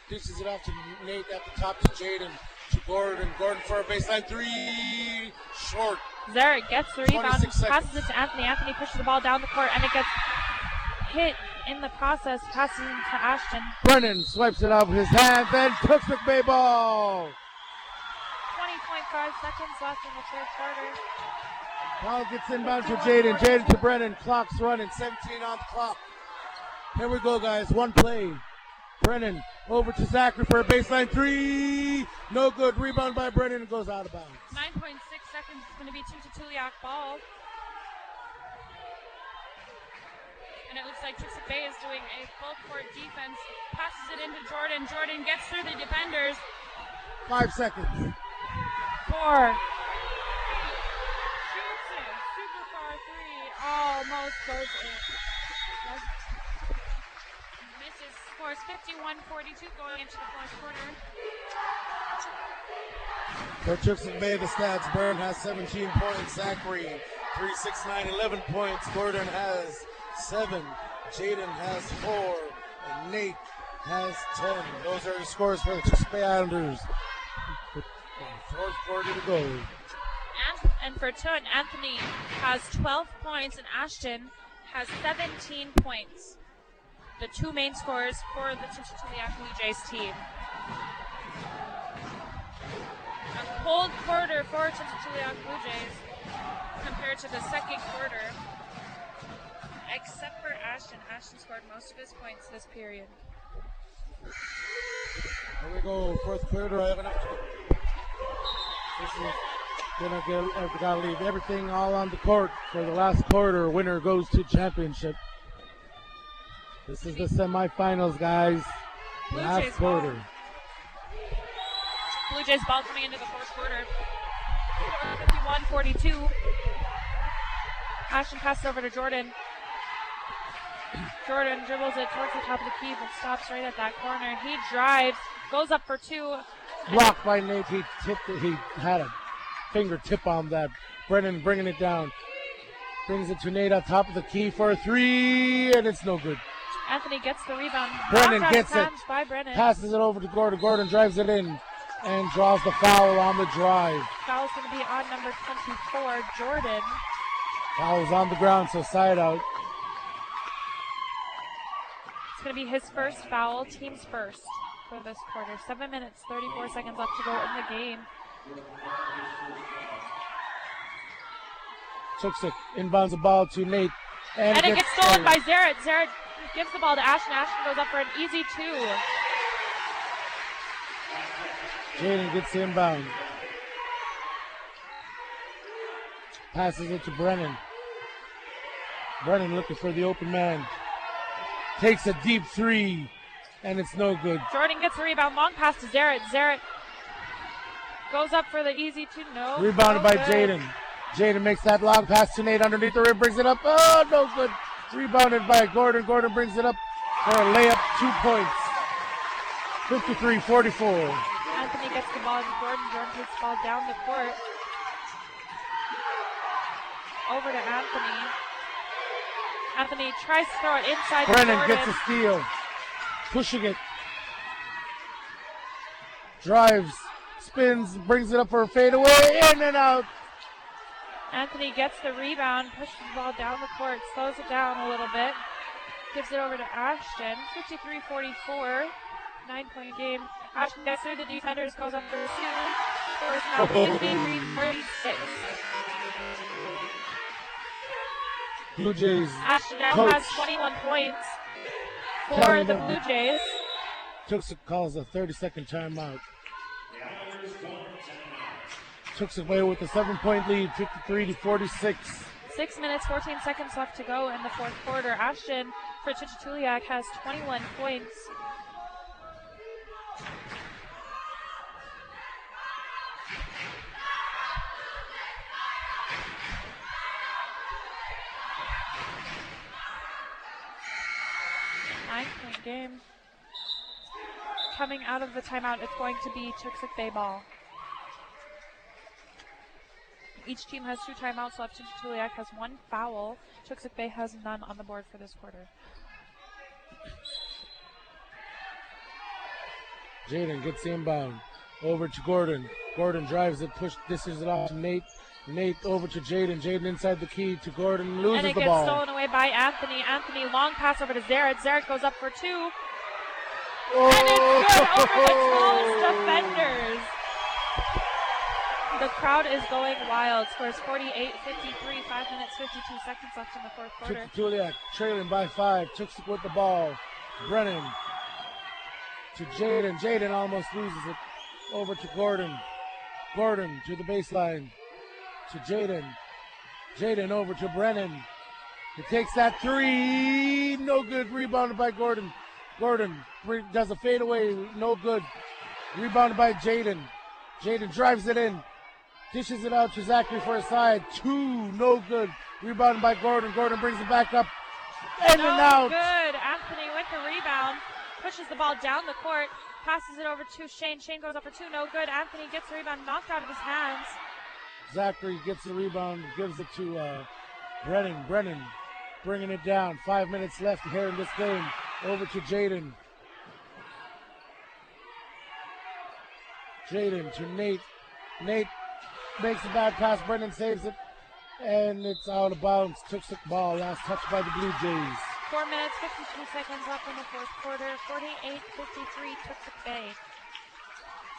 Dishes it off to Nate at the top to Jaden. To Gordon. Gordon for a baseline three. Short. Zarek gets the rebound, 26 seconds. passes it to Anthony. Anthony pushes the ball down the court, and it gets hit in the process. Passes it to Ashton. Brennan swipes it out with his hands and Toksook Bay ball. 20.5 seconds left in the third quarter. Ball gets inbound to Jaden. Jaden to Brennan. Clock's running. 17 on the clock. Here we go, guys. One play. Brennan over to Zachary for a baseline three. No good. Rebound by Brennan. It goes out of bounds. 9.6 seconds. It's going to be Tunt ball. And it looks like Toksook Bay is doing a full court defense. Passes it into Jordan. Jordan gets through the defenders. 5 seconds. 4. Shoots it. Super far three. Almost goes in. Misses. Scores 51-42 going into the fourth quarter. For Toksook Bay, the stats. Byrne has 17 points. Zachary, 3, 6, 9, 11 points. Gordon has 7. Jaden has 4. And Nate has 10. Those are the scores for the Toksook Bay Islanders. Fourth quarter to go. And for Tunt, Anthony has 12 points and Ashton has 17 points. The two main scorers for the Tunt Blue Jays team. A cold quarter for Tunt Blue Jays compared to the second quarter. Except for Ashton. Ashton scored most of his points this period. Here we go, fourth quarter. I have enough. This is gotta leave everything all on the court for the last quarter. Winner goes to championship. This is the semifinals, guys. Blue Last Jays quarter. ball. Blue Jays ball coming into the fourth quarter. 51-42. Ashton passes over to Jordan. Jordan dribbles it towards the top of the key, but stops right at that corner. He drives, goes up for two. Blocked by Nate. He had a fingertip on that. Brennan bringing it down. Brings it to Nate on top of the key for a three, and it's no good. Anthony gets the rebound. Brennan Knocked out gets of it. bounds by Brennan. Passes it over to Gordon. Gordon drives it in and draws the foul on the drive. Foul's going to be on number 24, Jordan. Foul's on the ground, so side out. It's going to be his first foul, team's first for this quarter. 7 minutes, 34 seconds left to go in the game. Toksook inbounds the ball to Nate. And it gets stolen by Zaret. Zaret gives the ball to Ashton. Ashton goes up for an easy 2. Jaden gets the inbound. Passes it to Brennan. Brennan looking for the open man. Takes a deep 3, and it's no good. Jordan gets the rebound. Long pass to Zaret. Zaret goes up for the easy 2. No. Rebounded no by good. Jaden. Jaden makes that long pass to Nate underneath the rim, brings it up. Oh, no good. Rebounded by Gordon. Gordon brings it up for a layup, 2 points. 53-44. Anthony gets the ball to Jordan. Jordan takes the ball down the court. Over to Anthony. Anthony tries to throw it inside to Brennan Jordan. gets a steal. Pushing it. Drives. Spins. Brings it up for a fadeaway. In and out. Anthony gets the rebound, pushes the ball down the court, slows it down a little bit, gives it over to Ashton. 53-44, 9-point game. Ashton gets through the defenders, goes up for 2. Scores now 53-46. Blue Jays. Ashton now Coach. has 21 points for the Blue Jays. Toksook calls a 30-second timeout. Toksook away with a 7-point lead, 53-46. 6 minutes, 14 seconds left to go in the fourth quarter. Ashton for Tuliak has 21 points. Nine-point game. Coming out of the timeout, it's going to be Toksook Bay ball. Each team has 2 timeouts left. Tuliak has 1 foul. Toksook Bay has none on the board for this quarter. Jaden gets the inbound. Over to Gordon. Gordon drives it, dishes it off to Nate. Nate over to Jaden. Jaden inside the key to Gordon. Loses And it the gets ball. stolen away by Anthony. Anthony, long pass over to Zaret. Zaret goes up for 2. Oh! And it's good over the tallest defenders. The crowd is going wild. Scores 48-53, 5 minutes, 52 seconds left in the fourth quarter. Tuliak trailing by 5. Toksook with the ball. Brennan to Jaden. Jaden almost loses it. Over to Gordon. Gordon to the baseline. To Jaden. Jaden over to Brennan. He takes that 3. No good. Rebounded by Gordon. Gordon does a fadeaway. No good. Rebounded by Jaden. Jaden drives it in. Dishes it out to Zachary for a side. 2. No good. Rebounded by Gordon. Gordon brings it back up. In and out. Good. Anthony with the rebound. Pushes the ball down the court. Passes it over to Shane. Shane goes up for 2. No good. Anthony gets the rebound knocked out of his hands. Zachary gets the rebound. Gives it to Brennan. Brennan bringing it down. 5 minutes left here in this game. Over to Jaden. Jaden to Nate. Nate makes a bad pass. Brennan saves it. And it's out of bounds. Toksook ball. Last touch by the Blue Jays. 4 minutes, 52 seconds left in the fourth quarter. 48-53, Toksook Bay.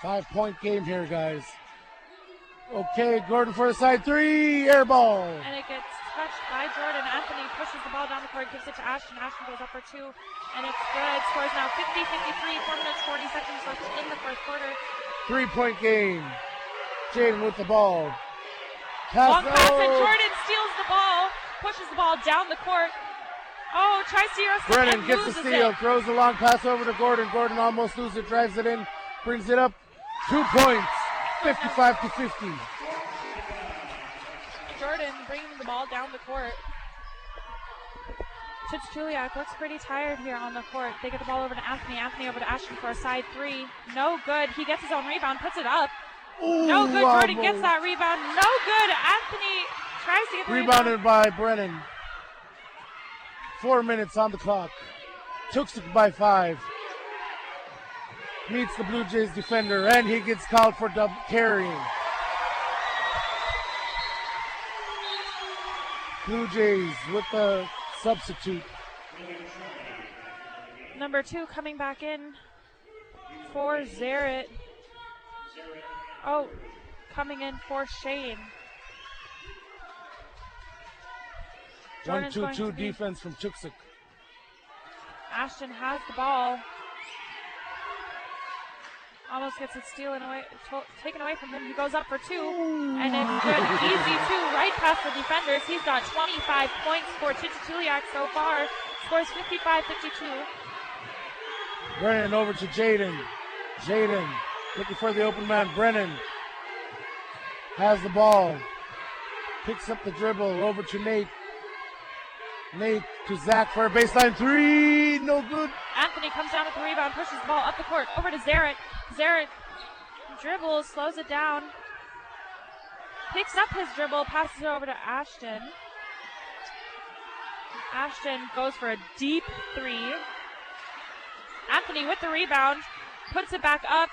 5-point game here, guys. Okay, Gordon for a side 3. Air ball. And it gets touched by Jordan. Anthony pushes the ball down the court, gives it to Ashton. Ashton goes up for 2. And it's good. Scores now 50-53, 4 minutes, 40 seconds left in the fourth quarter. 3-point game. Jaden with the ball. Long pass and Jordan steals the ball. Pushes the ball down the court. Oh, tries to use it Brennan and gets the loses steal, it. throws the long pass over to Gordon. Gordon almost loses it, drives it in, brings it up. 2 points, 55-50. Jordan bringing the ball down the court. Tuliak looks pretty tired here on the court. They get the ball over to Anthony. Anthony over to Ashton for a side 3. No good. He gets his own rebound, puts it up. Ooh, No good. Jordan almost. gets that rebound. No good. Anthony tries to get the Rebounded by Brennan. 4 minutes on the clock. Toksook by 5. Meets the Blue Jays defender, and he gets called for double carrying. Blue Jays with the substitute. Number 2 coming back in for Zaret. Oh, coming in for Shane. Jordan's going 1-2-2 to be- defense from Toksook. Ashton has the ball. Almost gets it taken away from him. He goes up for two, and it's good. Easy two right past the defenders. He's got 25 points for Tunt so far. Scores 55-52. Brennan over to Jaden. Jaden looking for the open man. Brennan has the ball. Picks up the dribble over to Nate. Nate to Zach for a baseline three. No good. Anthony comes down with the rebound, pushes the ball up the court, over to Zaret. Zaret dribbles, slows it down, picks up his dribble, passes it over to Ashton. Ashton goes for a deep three. Anthony with the rebound, puts it back up.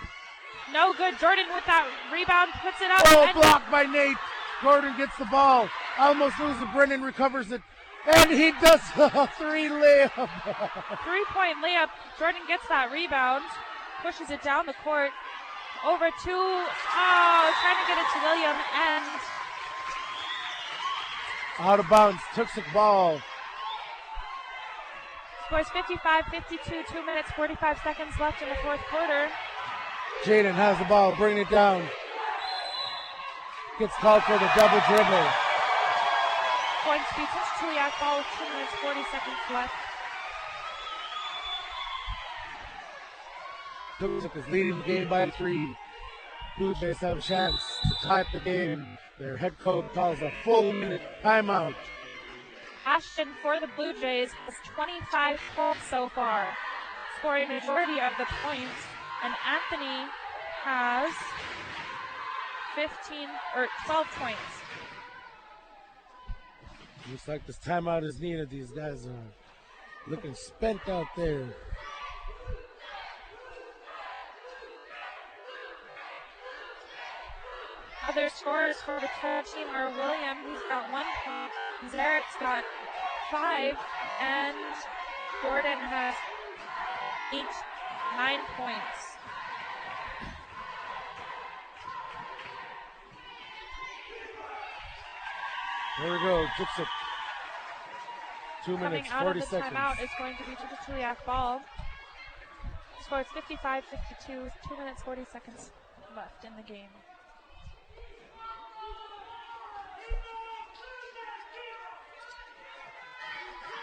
No good. Jordan with that rebound, puts it up. Oh, blocked by Nate. Gordon gets the ball. Almost loses it. Brennan recovers it. And he does a three layup. 3-point layup. Jordan gets that rebound, pushes it down the court. Over to, trying to get it to William, and out of bounds. Toksook ball. Scores 55-52, 2 minutes, 45 seconds left in the fourth quarter. Jaden has the ball, bringing it down. Gets called for the double dribble. Going to be Tunt ball with 2 minutes, 40 seconds left. Toksook is leading the game by 3. Blue Jays have a chance to tie up the game. Their head coach calls a full minute timeout. Ashton for the Blue Jays has 25 points so far, scoring majority of the points, and Anthony has 12 points. Looks like this timeout is needed. These guys are looking spent out there. Other scorers for the team are William, who's got 1 point, Zaret's got 5, and Jordan has 9 points. Here we go, Toksook. 2 Coming minutes, out 40 of the seconds. timeout is going to be Tunt ball. Scores 55-52, 2 minutes, 40 seconds left in the game.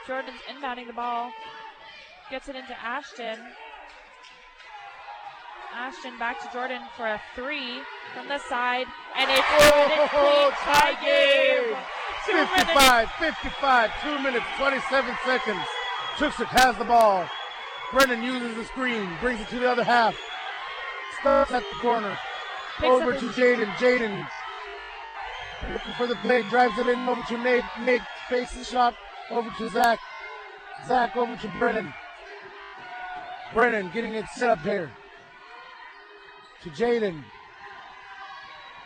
Jordan's inbounding the ball. Gets it into Ashton. Ashton back to Jordan for a 3 from the side. And it's good. It's clean tie game. 55, 2 minutes, 27 seconds. Toksook has the ball. Brennan uses the screen, brings it to the other half. Starts at the corner. Over to Jaden. Jaden looking for the play, drives it in over to Nate. Nate fakes the shot over to Zach. Zach over to Brennan. Brennan getting it set up here to Jaden.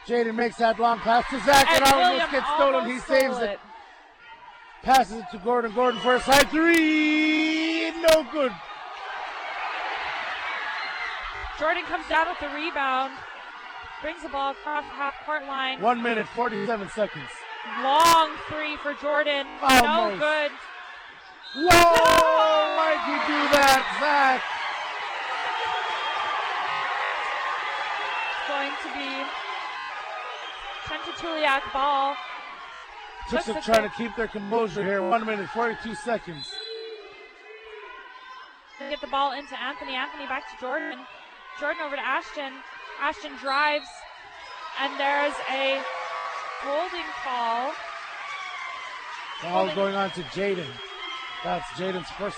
Jaden makes that long pass to Zach and almost gets stolen. He saves it. Passes it to Gordon. Gordon for a side 3. No good. Jordan comes down with the rebound. Brings the ball across the half-court line. 1 minute, 47 seconds. Long 3 for Jordan. Almost. No good. Whoa! Why'd he do that, Zach? It's going to be Tunt ball. Toksook trying to keep their composure here. 1 minute, 42 seconds. Get the ball into Anthony. Anthony back to Jordan. Jordan over to Ashton. Ashton drives, and there's a holding call. Foul going on to Jaden. That's Jaden's first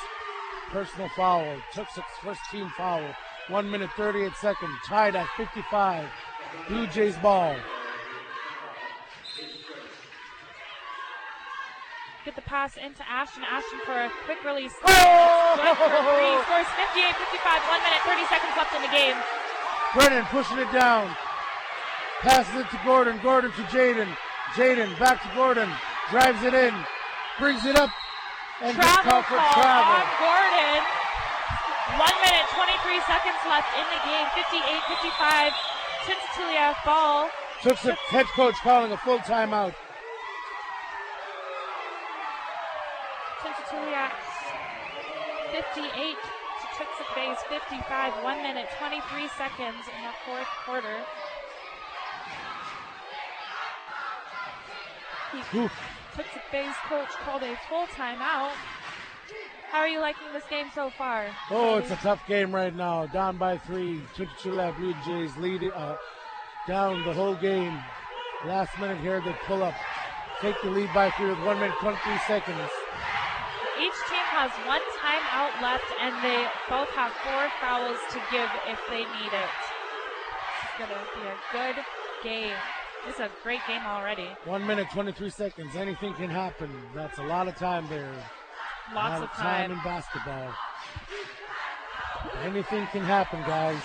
personal foul. Toksook's first team foul. 1 minute, 38 seconds. Tied at 55. Blue Jays ball. Get the pass into Ashton. Ashton for a quick release. Oh! Good for 3. Scores 58-55. 1 minute, 30 seconds left in the game. Brennan pushing it down. Passes it to Gordon. Gordon to Jaden. Jaden back to Gordon. Drives it in. Brings it up. And gets called for travel. On Gordon. 1 minute, 23 seconds left in the game. 58-55. Tunt ball. Toksook head coach calling a full timeout. Tunt 58 to Toksook Bay's 55. 1 minute, 23 seconds in the fourth quarter. Toksook Bay's coach called a full timeout. How are you liking this game so far? Oh, it's a tough game right now. Down by 3. Tunt Blue Jays leading down the whole game. Last minute here, they pull up. Take the lead by 3 with 1 minute, 23 seconds. Each team has one timeout left, and they both have 4 fouls to give if they need it. It's going to be a good game. This is a great game already. 1 minute, 23 seconds. Anything can happen. That's a lot of time there. Lots of time in basketball. Anything can happen, guys.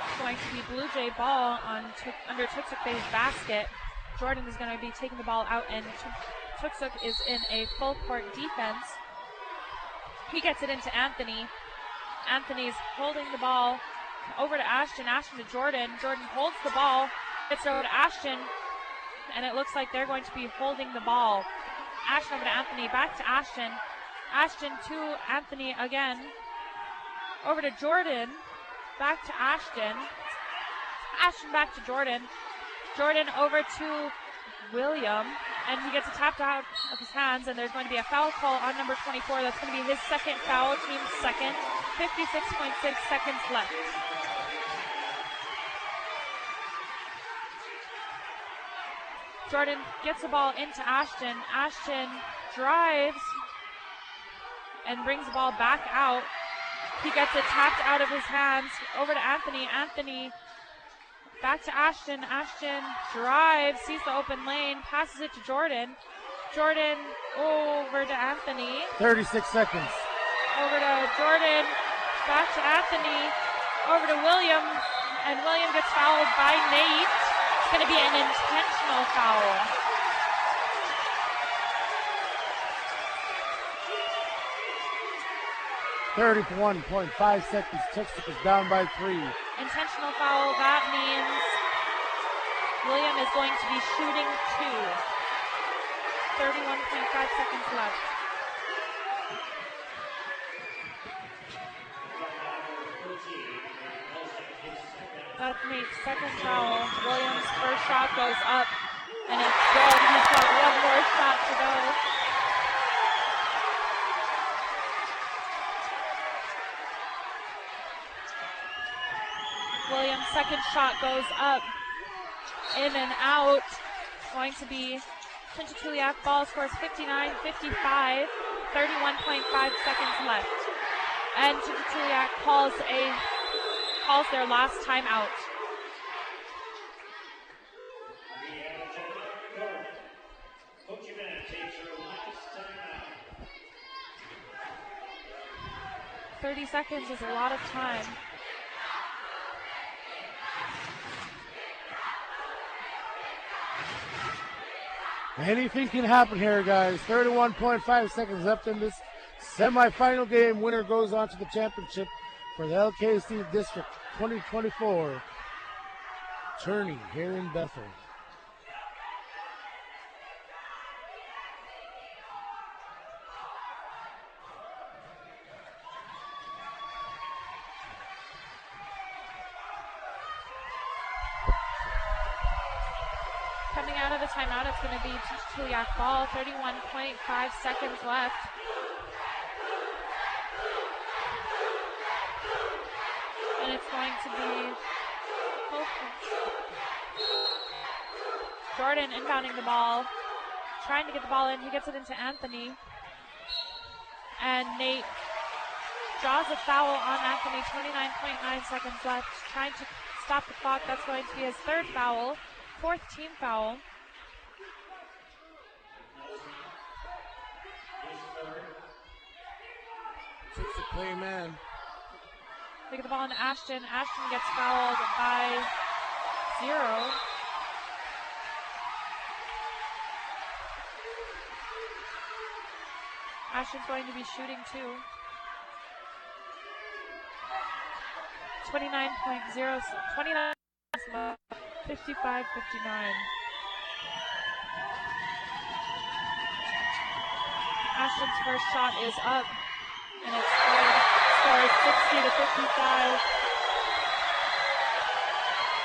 It's going to be Blue Jay ball under Toksook Bay's basket. Jordan is going to be taking the ball out, and Toksook is in a full court defense. He gets it into Anthony. Anthony's holding the ball over to Ashton. Ashton to Jordan. Jordan holds the ball. Gets it over to Ashton. And it looks like they're going to be holding the ball. Ashton over to Anthony. Back to Ashton. Ashton to Anthony again. Over to Jordan. Back to Ashton. Ashton back to Jordan. Jordan over to William. And he gets it tapped out of his hands. And there's going to be a foul call on number 24. That's going to be his second foul. Team's second. 56.6 seconds left. Jordan gets the ball into Ashton. Ashton drives and brings the ball back out. He gets it tapped out of his hands. Over to Anthony. Anthony back to Ashton. Ashton drives, sees the open lane, passes it to Jordan. Jordan over to Anthony. 36 seconds. Over to Jordan. Back to Anthony. Over to William. And William gets fouled by Nate. It's going to be an intentional foul. .5 seconds. Toksook is down by 3. Intentional foul. That means William is going to be shooting 2. 31.5 seconds left. That's Nate's second foul. Williams' first shot goes up, and it's good. He's got one more shot to go. Williams' second shot goes up, in and out. Going to be Tunt KYUK. Ball scores 59-55, 31.5 seconds left. And Tunt KYUK calls their last timeout. Coach Event takes her last timeout. 30 seconds is a lot of time. Anything can happen here, guys. 31.5 seconds left in this semifinal game. Winner goes on to the championship for the LKSD District 2024 tourney here in Bethel. Coming out of the timeout, it's going to be Tunt KYUK ball. 31.5 seconds left. And it's going to be Jordan inbounding the ball, trying to get the ball in. He gets it into Anthony. And Nate draws a foul on Anthony. 29.9 seconds left. Trying to stop the clock. That's going to be his third foul. Fourth team foul. It's the play man. They get the ball into Ashton. Ashton gets fouled by 0. Ashton's going to be shooting 2. 29.0, 29 55-59. Ashton's first shot is up, and it's good. Score is 60-55.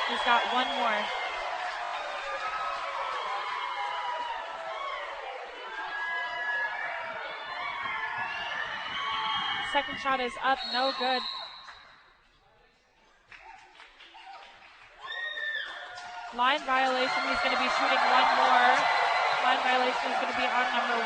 He's got one more. Second shot is up, no good. Line violation, he's going to be shooting one more. Line violation is going to be on number 1.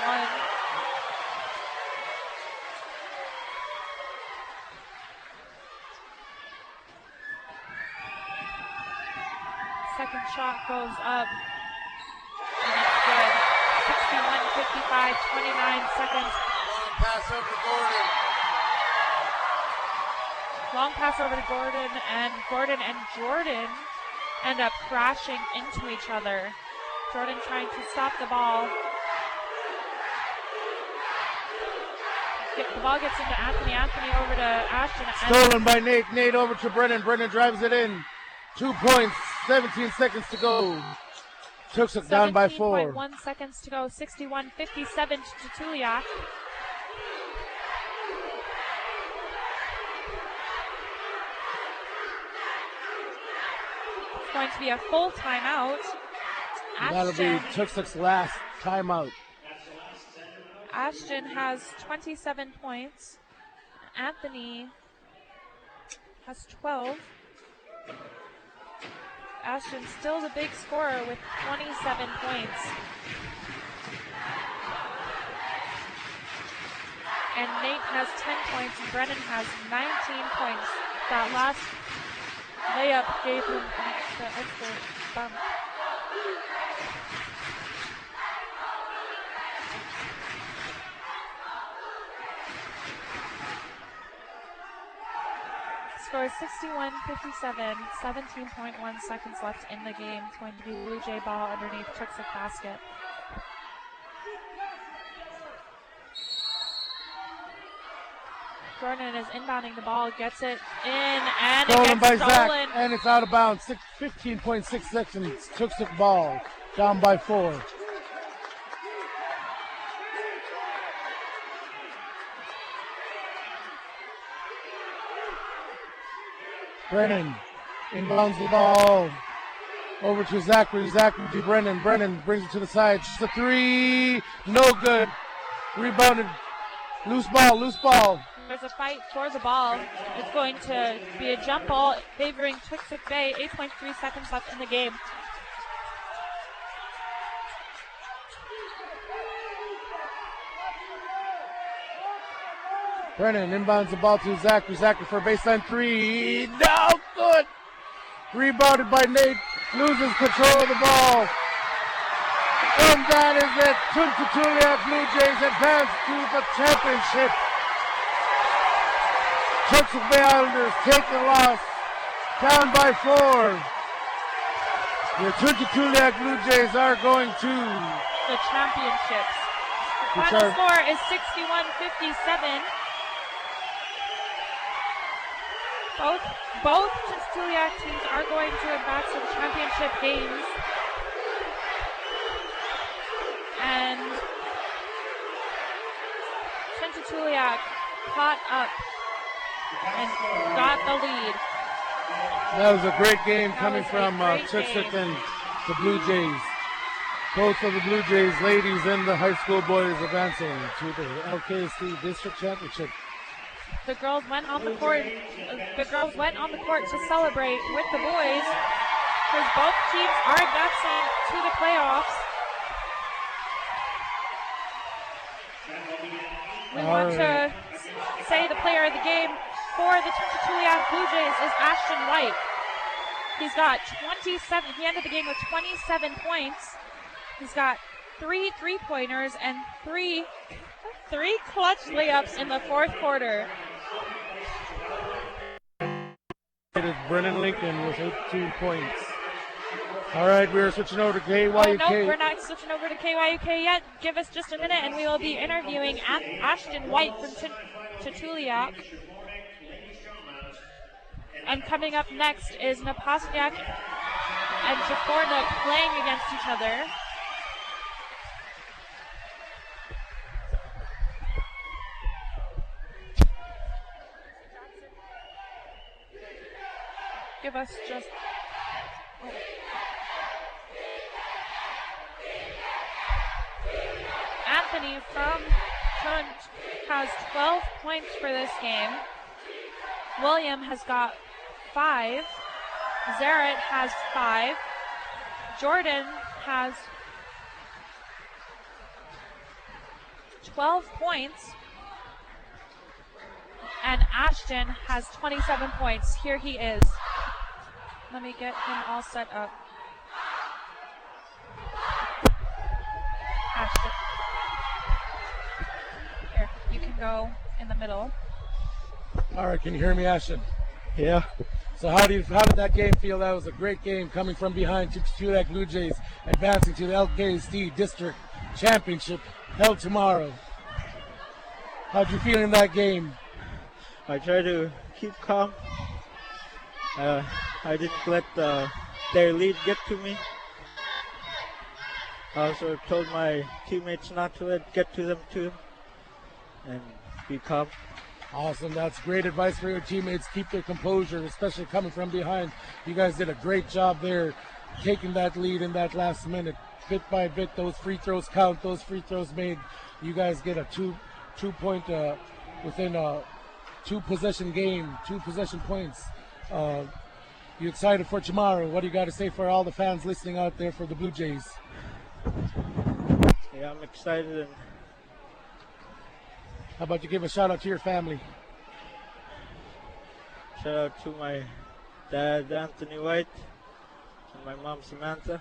Second shot goes up, and it's good. 61-55, 29 seconds. Pass over to Gordon. Long pass over to Gordon and Jordan end up crashing into each other. Jordan trying to stop the ball. The ball gets into Anthony. Anthony over to Ashton. Stolen by Nate. Nate over to Brennan. Brennan drives it in. 2 points, 17 seconds to go. Toksook down by 4. 17.1 seconds to go. 61-57 to Tuliak. It's going to be a full timeout. That'll be Toksook's last timeout. Ashton has 27 points. Anthony has 12. Ashton's still the big scorer with 27 points. And Nate has 10 points and Brennan has 19 points. That last layup gave him the extra bump. Score is 61-57, 17.1 seconds left in the game. It's going to be Blue Jay ball underneath Toksook basket. Jordan is inbounding the ball, gets it in, and Stolen it by gets stolen. Zach, and it's out of bounds. 15.6 seconds. Toksook ball, down by 4. Brennan inbounds the ball over to Zachary. Zachary to Brennan. Brennan brings it to the side. Just a 3. No good. Rebounded. Loose ball. There's a fight for the ball. It's going to be a jump ball favoring Toksook Bay. 8.3 seconds left in the game. Brennan inbounds the ball to Zachary. Zachary for a baseline 3. No good. Rebounded by Nate. Loses control of the ball. And that is it. Tunt Blue Jays advance to the championship. Toksook Bay Islanders take the loss. Down by 4. The Tunt Blue Jays are going to the championships. The final score is 61-57. Both Tuliak teams are going to advance to the championship games. And Tuliak caught up and got the lead. That was a great game coming from Toksook and the Blue Jays. Both of the Blue Jays ladies and the high school boys advancing to the LKSD District Championship. The girls went on the court. To celebrate with the boys, because both teams are advancing to the playoffs. We want to say the player of the game for the Tuliak Blue Jays is Ashton White. He's got 27. He ended the game with 27 points. He's got 3 3-pointers and three clutch layups in the fourth quarter. It is Brennan Lincoln with 18 points. All right, we're switching over to KYUK. Oh, no, we're not switching over to KYUK yet. Give us just a minute, and we will be interviewing Ashton White from Tuliak. And coming up next is Napastyak and Jaforda playing against each other. Give us just... Anthony from Tunt has 12 points for this game. William has got 5. Zaret has 5. Jordan has 12 points. And Ashton has 27 points. Here he is. Let me get him all set up. Ashton. Here, you can go in the middle. All right, can you hear me, Ashton? Yeah, So how did that game feel? That was a great game coming from behind. Tuksuk Blue Jays advancing to the LKSD District Championship held tomorrow. How'd you feel in that game? I try to keep calm. I didn't let their lead get to me. I also told my teammates not to let it get to them too, and be calm. Awesome. That's great advice for your teammates. Keep their composure, especially coming from behind. You guys did a great job there, taking that lead in that last minute. Bit by bit, those free throws count. Those free throws made. You guys get a two-point within a two-possession game, 2 possession points. You excited for tomorrow? What do you got to say for all the fans listening out there for the Blue Jays? Yeah, I'm excited, and How about you give a shout out to your family? shout out to my dad, Anthony White, and my mom, Samantha.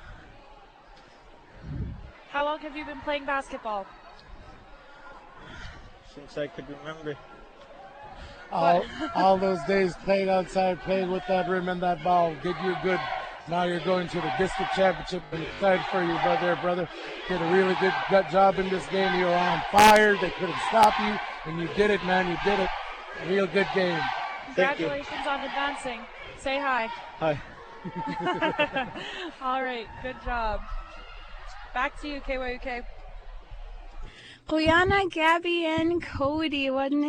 How long have you been playing basketball? Since I could remember. All those days playing outside, playing with that rim and that ball, did you good. Now you're going to the district championship. I'm excited for you, brother. Did a really good job in this game. You were on fire. They couldn't stop you, and you did it, man. You did it. Real good game. Congratulations on advancing. Say hi. Hi. All right, good job. Back to you, KYUK. Quyana, Gabby, and Cody, what an